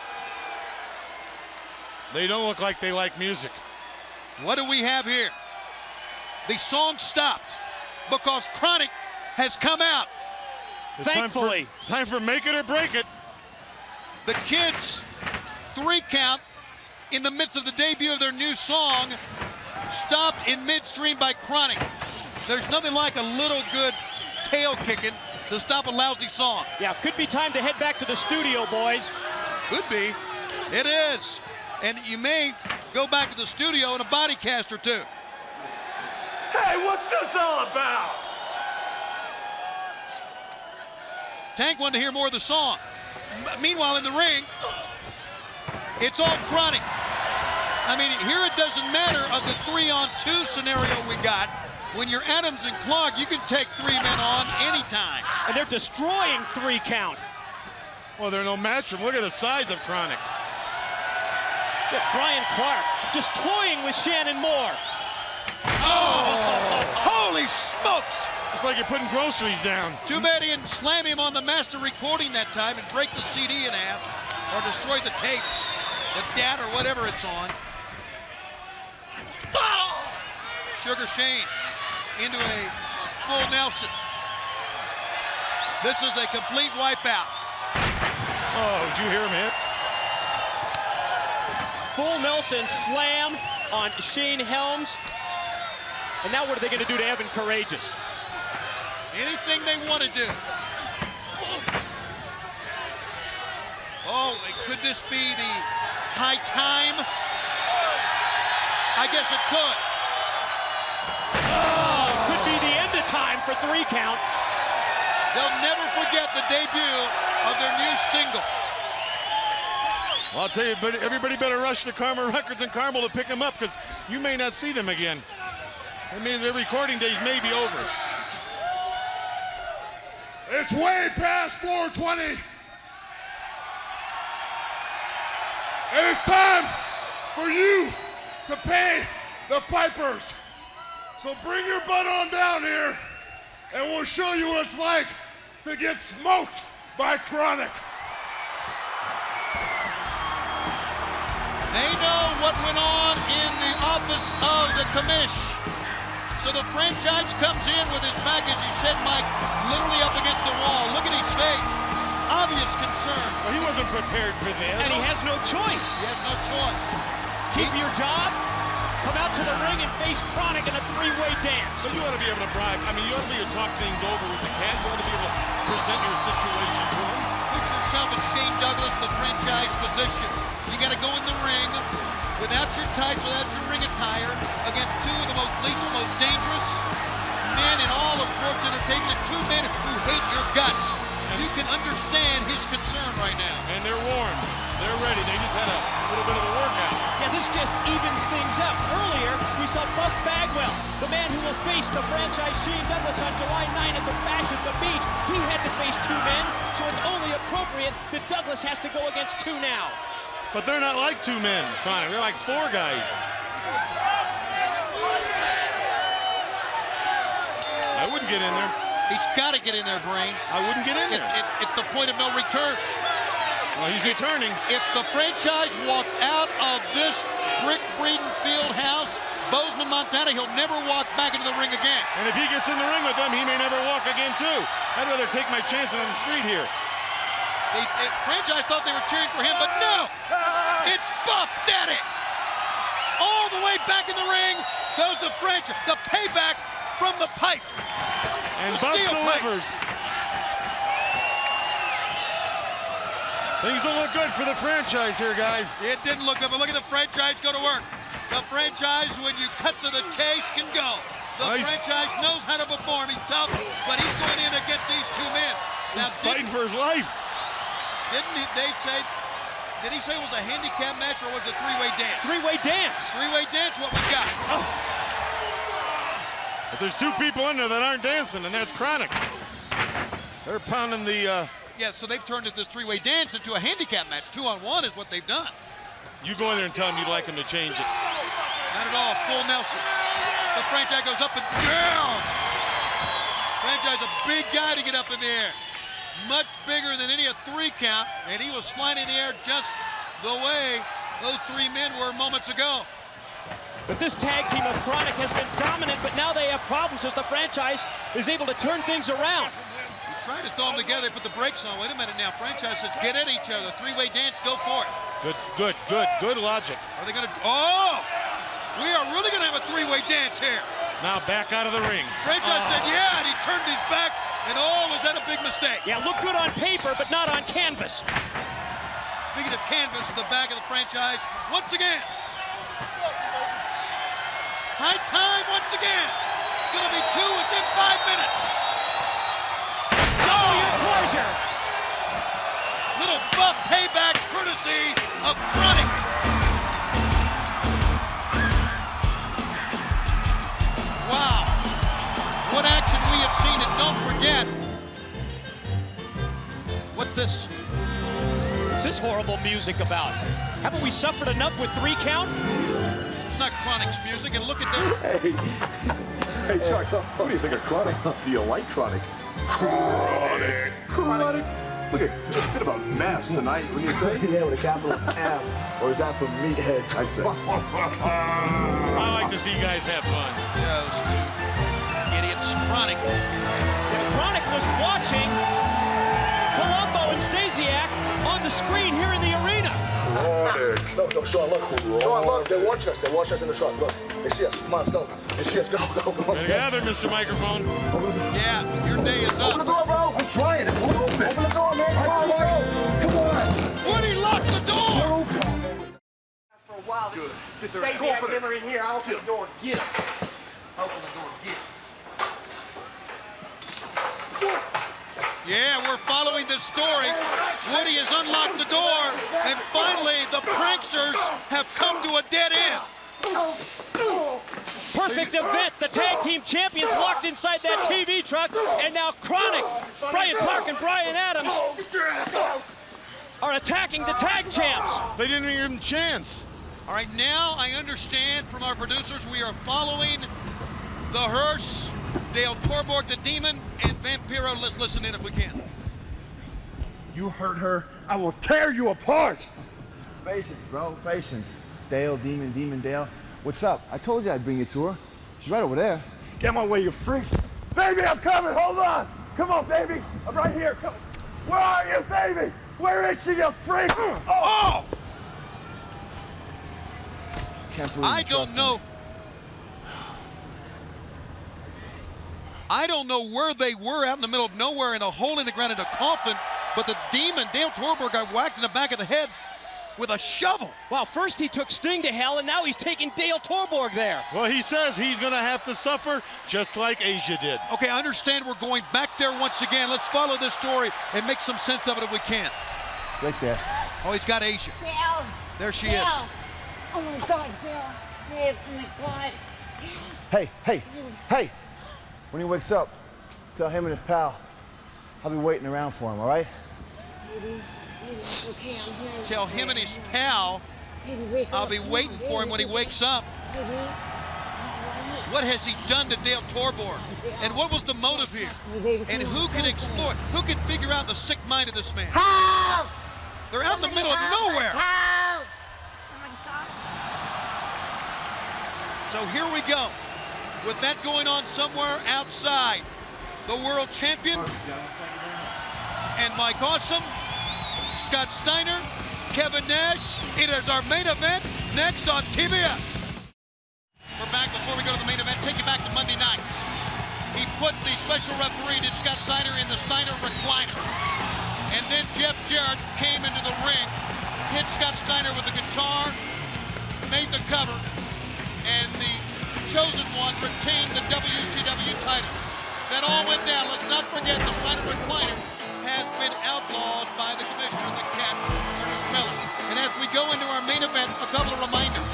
They don't look like they like music. What do we have here? The song stopped because Chronic has come out. It's Thankfully. Time for make it or break it. The kids 3 count in the midst of the debut of their new song, stopped in midstream by Chronic. There's nothing like a little good tail kicking to stop a lousy song. Yeah, could be time to head back to the studio, boys. Could be. It is. And you may go back to the studio in a body cast or two. Hey, what's this all about? Tank wanted to hear more of the song. Meanwhile, in the ring, it's all Chronic. I mean, here it doesn't matter of the 3-on-2 scenario we got. When you're Adams and Clark, you can take 3 men on anytime. And they're destroying 3 count. Well, they're no match for him. Look at the size of Chronic. Yeah, Brian Clark just toying with Shannon Moore. Oh, holy smokes. It's like you're putting groceries down. Too bad he didn't slam him on the master recording that time and break the CD in half or destroy the tapes, the data or whatever it's on. Sugar Shane into a full Nelson. This is a complete wipeout. Oh, did you hear him hit? Full Nelson slam on Shane Helms. And now what are they going to do to Evan Courageous? Anything they want to do. Oh, could this be the high time? I guess it could. Oh, could be the end of time for 3 count. They'll never forget the debut of their new single. Well, I'll tell you, but everybody better rush to Karma Records and Carmel to pick them up because you may not see them again. I mean, their recording days may be over. It's way past 4:20. And it's time for you to pay the pipers. So bring your butt on down here and we'll show you what it's like to get smoked by Chronic. They know what went on in the office of the commish. So the franchise comes in with his back, as you said, Mike, literally up against the wall. Look at his face. Obvious concern. Well, he wasn't prepared for this. And he has no choice. He has no choice. Keep your job, come out to the ring and face Chronic in a 3-way dance. So you ought to be able to bribe. I mean, you ought to be able to talk things over with the cat. You ought to be able to present your situation to him. Put yourself in Shane Douglas, the franchise position. You got to go in the ring without your tights, without your ring attire, against 2 of the most lethal, most dangerous men in all of sports entertainment, 2 men who hate your guts. You can understand his concern right now. And they're warm. They're ready. They just had a little bit of a workout. Yeah, this just evens things up. Earlier, we saw Buff Bagwell, the man who will face the franchise Shane Douglas on July 9 at the Bash at the Beach. He had to face 2 men, so it's only appropriate that Douglas has to go against 2 now. But they're not like 2 men, Chronic. They're like 4 guys. I wouldn't get in there. He's got to get in there, Brain. I wouldn't get in there. It's the point of no return. Well, he's returning. If the franchise walks out of this brick Breeden field house Bozeman, Montana, he'll never walk back into the ring again. And if he gets in the ring with them, he may never walk again, too. I'd rather take my chances on the street here. The franchise thought they were cheering for him, but no! It's Buff Daddy! All the way back in the ring goes the franchise. The payback from the pipe. And the Buff steel delivers. Things don't look good for the franchise here, guys. It didn't look good, but look at the franchise go to work. The franchise, when you cut to the chase, can go. The franchise knows how to perform. He's tough, but he's going in against these two men. Now, fighting for his life. Did he say it was a handicap match or was it a three-way dance? Three-way dance. Three-way dance, what we got. Oh. But there's two people in there that aren't dancing, and that's Chronic. They're pounding the... Yeah, so they've turned this three-way dance into a handicap match. 2-on-1 is what they've done. You go in there and tell them you'd like them to change it. Not at all, full Nelson. The franchise goes up and down. Franchise, a big guy to get up in the air. Much bigger than any 3 count, and he was flying in the air just the way those 3 men were moments ago. But this tag team of Chronic has been dominant, but now they have problems as the franchise is able to turn things around. You tried to throw them together, put the brakes on. Wait a minute now, franchise says get at each other. Three-way dance, go for it. Good logic. Are they gonna, oh! We are really gonna have a three-way dance here. Now back out of the ring. Franchise said yeah, and he turned his back. And oh, was that a big mistake? Yeah, look good on paper, but not on canvas. Speaking of canvas, the back of the franchise, once again. High time once again. Gonna be 2 within 5 minutes. Oh, your pleasure. Little Buff payback courtesy of Chronic. Wow. What action we have seen, and don't forget. What's this? What's this horrible music about? Haven't we suffered enough with 3 count? It's not Chronic's music, and look at them. Hey, Chuck, what do you think of Chronic? Do you like Chronic? Chronic. Look at a bit of a mess tonight, wouldn't you say? Yeah, with a capital M. Or is that for meatheads? I say. I like to see guys have fun. Yeah, those 2 idiots. Chronic. Yeah, Chronic was watching Colombo and Stasiak on the screen here in the arena. No, Sean, look. Sean, look. They're watching us. They're watching us in the truck. Look. They see us. Come on, let's go. They see us. Go. Better gather, Mr. Microphone. Yeah, your day is up. Open the door, bro. I'm trying. It's open. Open the door, man. Come on. Woody, lock the door. For a while, the Stasiak never in here. I'll open the door. Get him. Open the door. Get him. Yeah, we're following this story. Woody has unlocked the door, and finally the pranksters have come to a dead end. Perfect event. The tag team champions locked inside that TV truck, and now Chronic, Brian Clark and Brian Adams are attacking the tag champs. They didn't even give him a chance. All right, now I understand from our producers we are following the hearse, Dale Torborg, the Demon, and Vampiro. Let's listen in if we can. You hurt her, I will tear you apart. Patience, bro, patience. Dale, Demon, Dale. What's up? I told you I'd bring you to her. She's right over there. Get my way, you freak. Baby, I'm coming, hold on. Come on, baby, I'm right here. Come. Where are you, baby? Where is she, you freak? Oh! Can't believe I don't know. I don't know where they were, out in the middle of nowhere in a hole in the ground in a coffin, but the Demon, Dale Torborg, got whacked in the back of the head with a shovel. Wow, first he took Sting to hell, and now he's taking Dale Torborg there. Well, he says he's going to have to suffer just like Asia did. Okay, I understand we're going back there once again. Let's follow this story and make some sense of it if we can. Right there. Oh, he's got Asia. Dale. There she Dale. is. Oh my God, Dale. Dale, oh my God. Hey. When he wakes up, tell him and his pal I'll be waiting around for him, all right? Baby, okay, I'm here. Tell him and his pal I'll be waiting for him when he wakes up. What has he done to Dale Torborg? And what was the motive here? And who can explore, who can figure out the sick mind of this man? Help! They're out in the middle of nowhere. Help! Oh my God. So here we go. With that going on somewhere outside, the world champion and Mike Awesome, Scott Steiner, Kevin Nash. It is our main event next on TBS. We're back before we go to the main event. Take you back to Monday night. He put the special referee, did Scott Steiner, in the Steiner recliner. And then Jeff Jarrett came into the ring, hit Scott Steiner with the guitar, made the cover, and the chosen one retained the WCW title. That all went down. Let's not forget the Steiner recliner has been outlawed by the commissioner, the cat, Ernest Miller. And as we go into our main event, a couple of reminders.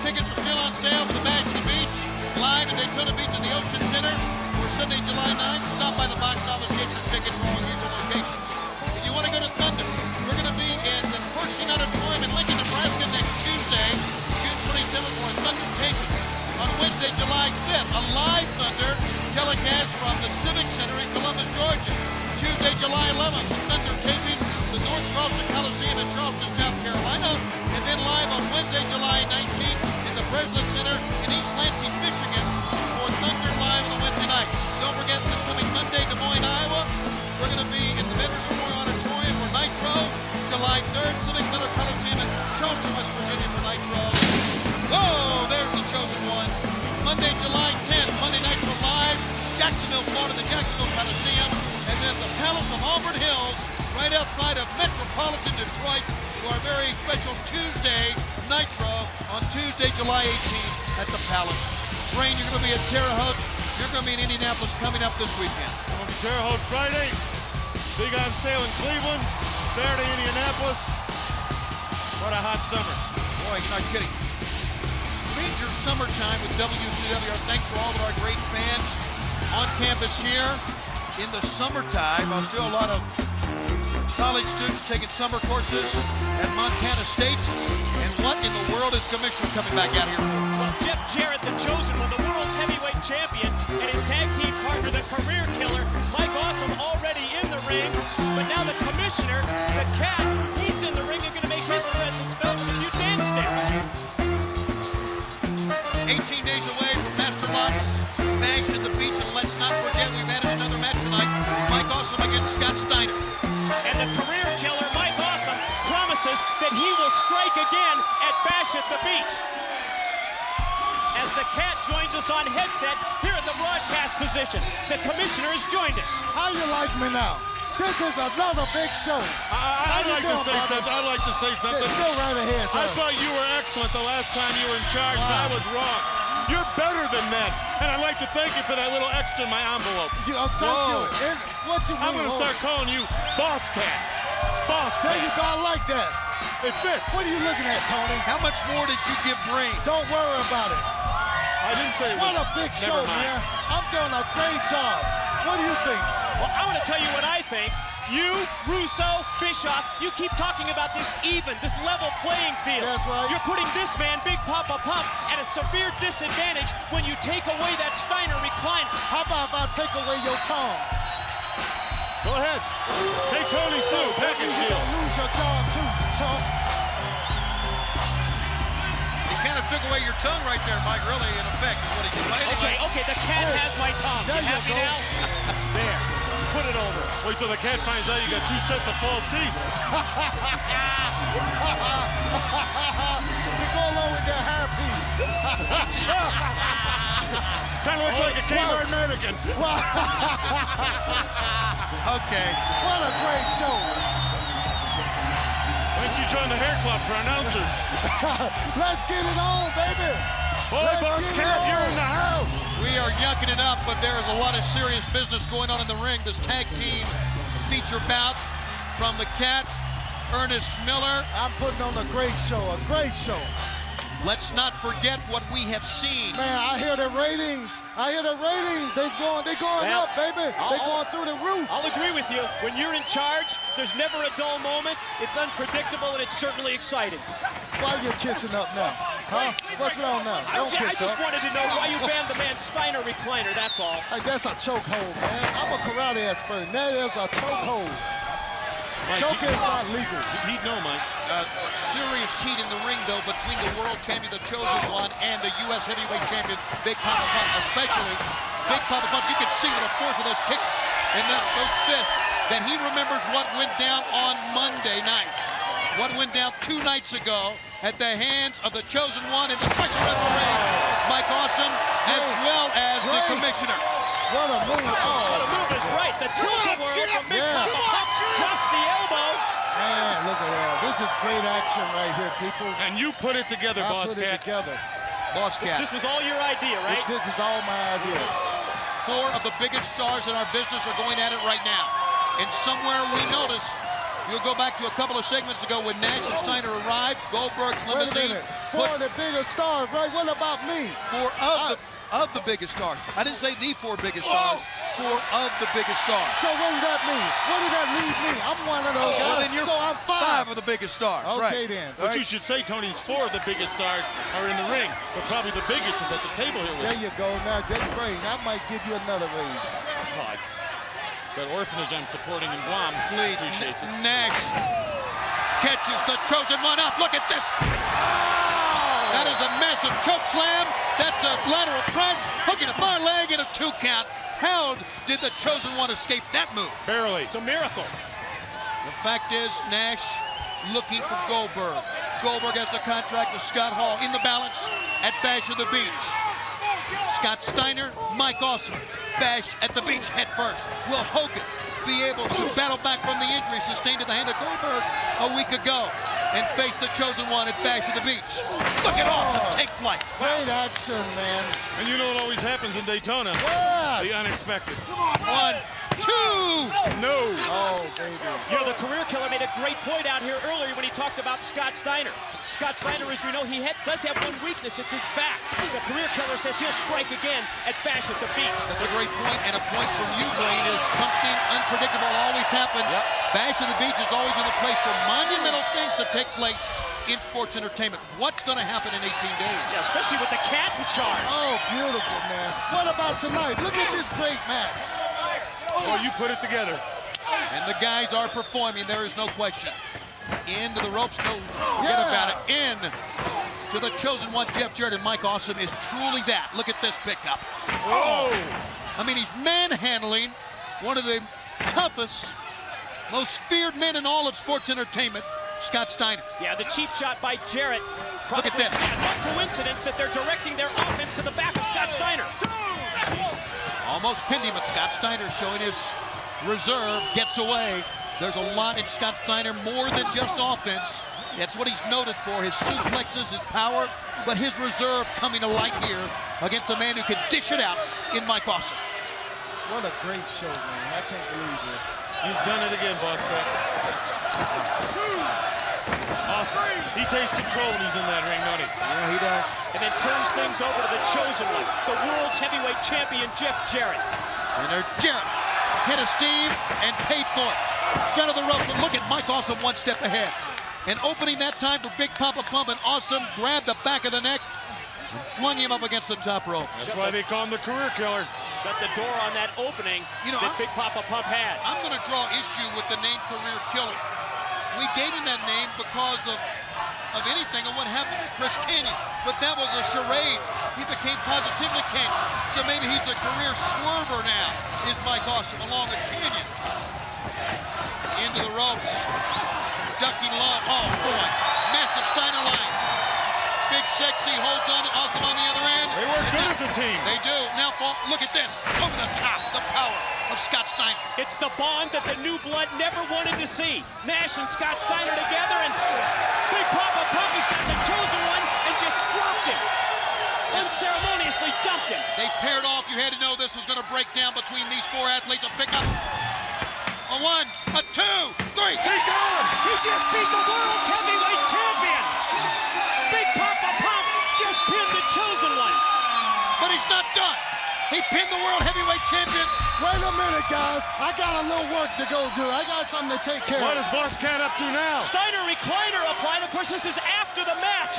Tickets are still on sale for the Bash at the Beach, live at Daytona Beach in the Ocean Center for Sunday, July 9th. Stop by the box office, get your tickets from all usual locations. If you want to go to Thunder, we're going to be in the Pershing Auditorium in Lincoln, Nebraska next Tuesday, June 27th for a Thunder taping. On Wednesday, July 5th, a live Thunder telecast from the Civic Center in Columbus, Georgia. Tuesday, July 11th, Thunder taping the North Charleston Coliseum in Charleston, South Carolina. And then live on Wednesday, July 19th in the Breslin Center in East Lansing, Michigan for Thunder Live on Wednesday night. Don't forget this coming Monday, Des Moines, Iowa. We're going to be in the Veterans Memorial Auditorium for Nitro. July 3rd, Civic Center Coliseum in Charleston, West Virginia for Nitro. Whoa, there's the chosen one. Monday, July 10th, Monday Nitro Live, Jacksonville, Florida, the Jacksonville Coliseum. And then the Palace of Auburn Hills, right outside of Metropolitan Detroit, for our very special Tuesday Nitro on Tuesday, July 18th at the Palace. Rain, you're going to be at Terre Haute. You're going to be in Indianapolis coming up this weekend. I'm going to be Terre Haute Friday. Big on sale in Cleveland. Saturday, Indianapolis. What a hot summer. Boy, you're not kidding. Major summertime with WCW. Thanks for all of our great fans on campus here. In the summertime, still a lot of college students taking summer courses at Montana State. And what in the world is Commissioner coming back out here for? Well, Jeff Jarrett, the chosen one, the world's heavyweight champion, and his tag team partner, the career killer, Mike Awesome, already in the ring. But now the Commissioner, the Cat, he's in the ring and going to make his presence felt with a few dance steps. 18 days away from Master Locks, Nash at the Beach, and let's not forget we've added another match tonight. Mike Awesome against Scott Steiner. And the career killer, Mike Awesome, promises that he will strike again at Bash at the Beach. As the Cat joins us on headset here at the broadcast position, the Commissioner has joined us. How you like me now? This is another big show. I'd like to say something. I'd like to say something. Yeah, go right ahead, sir. I thought you were excellent the last time you were in charge, but I was wrong. You're better than that. And I'd like to thank you for that little extra in my envelope. Thank you. And what you mean? I'm going to start calling you Boss Cat. Boss Cat. There you go. I like that. It fits. What are you looking at, Tony? How much more did you give Brain? Don't worry about it. I didn't say what a big show, man. I'm doing a great job. What do you think? Well, I want to tell you what I think. You, Russo, Bischoff, you keep talking about this even, this level playing field. That's right. You're putting this man, Big Papa Pump, at a severe disadvantage when you take away that Steiner recliner. How about if I take away your tongue? Go ahead. Take Tony's too. Package deal. You're going to lose your job too, chump. He kind of took away your tongue right there, Mike, really, in effect, is what he said. Okay, the Cat has my tongue. There you happy go. now? There. Put it over. Wait till the Cat finds out you got 2 sets of false teeth. You go along with that hairpiece. Kind of looks like a Kmart mannequin. Okay. What a great show. Why don't you join the hair club for announcers? Let's get it on, baby. Boy, Boss Cat, you're in the house. We are yucking it up, but there is a lot of serious business going on in the ring. This tag team feature bout from the Cat, Ernest Miller. I'm putting on a great show, Let's not forget what we have seen. Man, I hear the ratings. They're going up, baby. They're going through the roof. I'll agree with you. When you're in charge, there's never a dull moment. It's unpredictable, and it's certainly exciting. Why are you kissing up now? Huh? What's wrong now? I just wanted to know why you banned the man Steiner recliner, that's all. Hey, that's a chokehold, man. I'm a karate expert, and that is a chokehold. Choke is not legal. He'd know, Mike. Serious heat in the ring, though, between the world champion, the Chosen One, and the U.S. heavyweight champion, Big Papa Pump, especially Big Papa Pump. You can see with the force of those kicks and those fists that he remembers what went down on Monday night. What went down 2 nights ago at the hands of the Chosen One and the special referee, Mike Awesome, as well as the commissioner. What a move. What a move is right. The tilt-a-whirl from Big Papa Pump drops the elbow. Man, look at that. This is great action right here, people. And you put it together, Boss Cat. I put it together. Boss Cat. This was all your idea, right? This is all my idea. 4 of the biggest stars in our business are going at it right now. And somewhere we noticed, you'll go back to a couple of segments ago when Nash and Steiner arrived, Goldberg's limousine. Wait a minute. 4 of the biggest stars, right? What about me? 4 of the biggest stars. I didn't say the 4 biggest stars. 4 of the biggest stars. So what does that mean? What does that leave me? I'm one of those guys. Well, then you're so I'm 5 of the biggest stars. Okay, right. then. What you should say, Tony, is 4 of the biggest stars are in the ring, but probably the biggest is at the table here with There you go. Now, that's great. I might give you another raise. Oh, that orphanage I'm supporting in Guam. Please, appreciates it. Nash catches the Chosen One up. Look at this. That is a massive choke slam. That's a lateral press. Hooking a far leg and a 2 count. How did the Chosen One escape that move? Barely. It's a miracle. The fact is, Nash looking for Goldberg. Goldberg has the contract with Scott Hall in the balance at Bash of the Beach. Scott Steiner, Mike Awesome. Bash at the Beach head first. Will Hogan be able to battle back from the injury sustained at the hand of Goldberg a week ago and face the Chosen One at Bash at the Beach? Look at Awesome take flight. Great action, man. And you know what always happens in Daytona? Yes. The unexpected. 1, 2. No. Oh, baby. You know, the career killer made a great point out here earlier when he talked about Scott Steiner. Scott Steiner, as we know, does have one weakness. It's his back. The career killer says he'll strike again at Bash at the Beach. That's a great point, and a point from you, Blaine, is something unpredictable always happens. Yep. Bash of the Beach is always in a place for monumental things to take place in sports entertainment. What's going to happen in 18 days? Yeah, especially with the cat in charge. Oh, beautiful, man. What about tonight? Look at this great match. Oh, you put it together. And the guys are performing, there is no question. Into the ropes, no forget about it. In to the Chosen One, Jeff Jarrett and Mike Awesome is truly that. Look at this pickup. Oh! I mean, he's manhandling one of the toughest, most feared men in all of sports entertainment, Scott Steiner. Yeah, the cheap shot by Jarrett. Look at this. No coincidence that they're directing their offense to the back of Scott Steiner. Almost pinned him, but Scott Steiner showing his reserve, gets away. There's a lot in Scott Steiner, more than just offense. That's what he's noted for, his suplexes, his power, but his reserve coming to light here against a man who can dish it out in Mike Awesome. What a great show, man. I can't believe this. You've done it again, Boss Cat. Awesome. He takes control when he's in that ring, don't he? Yeah, he does. And then turns things over to the Chosen One, the world's heavyweight champion, Jeff Jarrett. And there's Jarrett, head of steam and paid for it. Straight of the rope, but look at Mike Awesome one step ahead. And opening that time for Big Papa Pump, and Awesome grabbed the back of the neck and flung him up against the top rope. That's why they call him the career killer. Shut the door on that opening that Big Papa Pump had. I'm going to draw issue with the name career killer. We gave him that name because of anything of what happened to Chris Canyon. But that was a charade. He became positively Canyon. So maybe he's a career swerver now, is Mike Awesome, along with Canyon. Into the ropes. Ducking low. Oh, boy. Massive Steiner line. Big Sexy holds on to Awesome on the other end. They work good as a team. They do. Now, look at this. Over the top. The power of Scott Steiner. It's the bond that the new blood never wanted to see. Nash and Scott Steiner together, and Big Papa Pump has got the Chosen One and just dropped him. Unceremoniously dumped him. They paired off. You had to know this was going to break down between these 4 athletes. A pickup. A 1, a 2, 3. He got him. He just beat the world's heavyweight champion. Big Papa Pump just pinned the Chosen One. But he's not done. He pinned the world heavyweight champion. Wait a minute, guys. I got a little work to go do. I got something to take care of. What is Boss Cat up to now? Steiner recliner applied. Of course, this is after the match.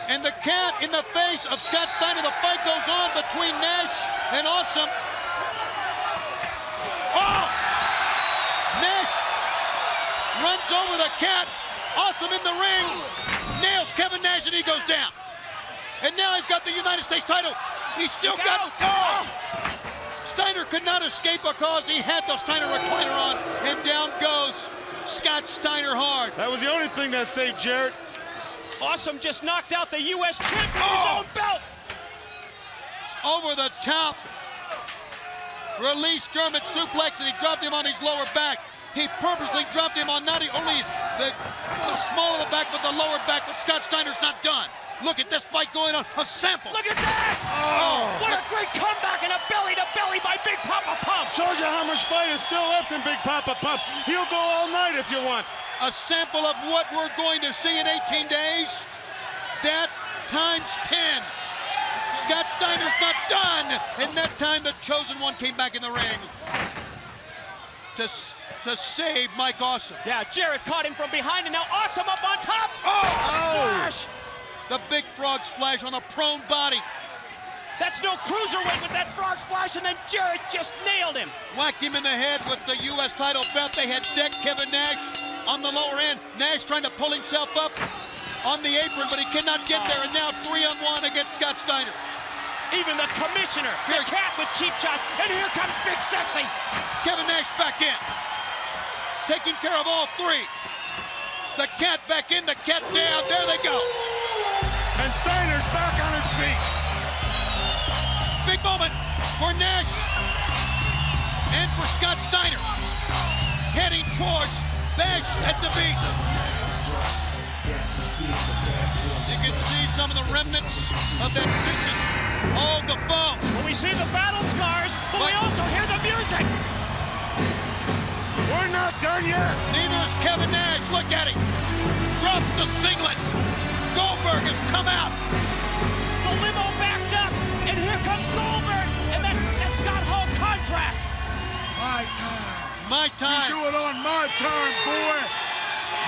And the cat in the face of Scott Steiner. The fight goes on between Nash and Awesome. Oh! Nash runs over the cat. Awesome in the ring. Nails Kevin Nash, and he goes down. And now he's got the United States title. He's still got... Oh! Steiner could not escape because he had the Steiner recliner on, and down goes Scott Steiner hard. That was the only thing that saved Jarrett. Awesome just knocked out the U.S. champ with his own belt. Over the top. Released German suplex, and he dropped him on his lower back. He purposely dropped him on not only the small of the back, but the lower back, but Scott Steiner's not done. Look at this fight going on. A sample. Look at that! Oh, what a great comeback and a belly-to-belly by Big Papa Pump. Shows you how much fight is still left in Big Papa Pump. He'll go all night if you want. A sample of what we're going to see in 18 days. That times 10. Scott Steiner's not done. And that time the chosen one came back in the ring to save Mike Awesome. Yeah, Jarrett caught him from behind, and now Awesome up on top. Splash! The big frog splash on the prone body. That's no cruiserweight with that frog splash, and then Jarrett just nailed him. Whacked him in the head with the U.S. title belt. They had decked Kevin Nash on the lower end. Nash trying to pull himself up on the apron, but he cannot get there, and now 3-on-1 against Scott Steiner. Even the commissioner, the cat with cheap shots, and here comes Big Sexy. Kevin Nash back in, taking care of all three. The cat back in, the cat down, there they go. And Steiner's back on his feet. Big moment for Nash and for Scott Steiner. Heading towards Bash at the Beach. You can see some of the remnants of that vicious the foam. Well, we see the battle scars, but we also hear the music. We're not done yet. Neither is Kevin Nash. Look at him. Drops the singlet. Goldberg has come out. The limo backed up, and here comes Goldberg, and that's Scott Hall's contract. My time. My time. We do it on my time, boy.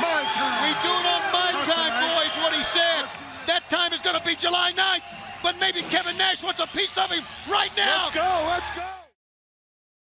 My time. We do it on my time, boys, what he said. That time is going to be July 9th, but maybe Kevin Nash wants a piece of him right now. Let's go.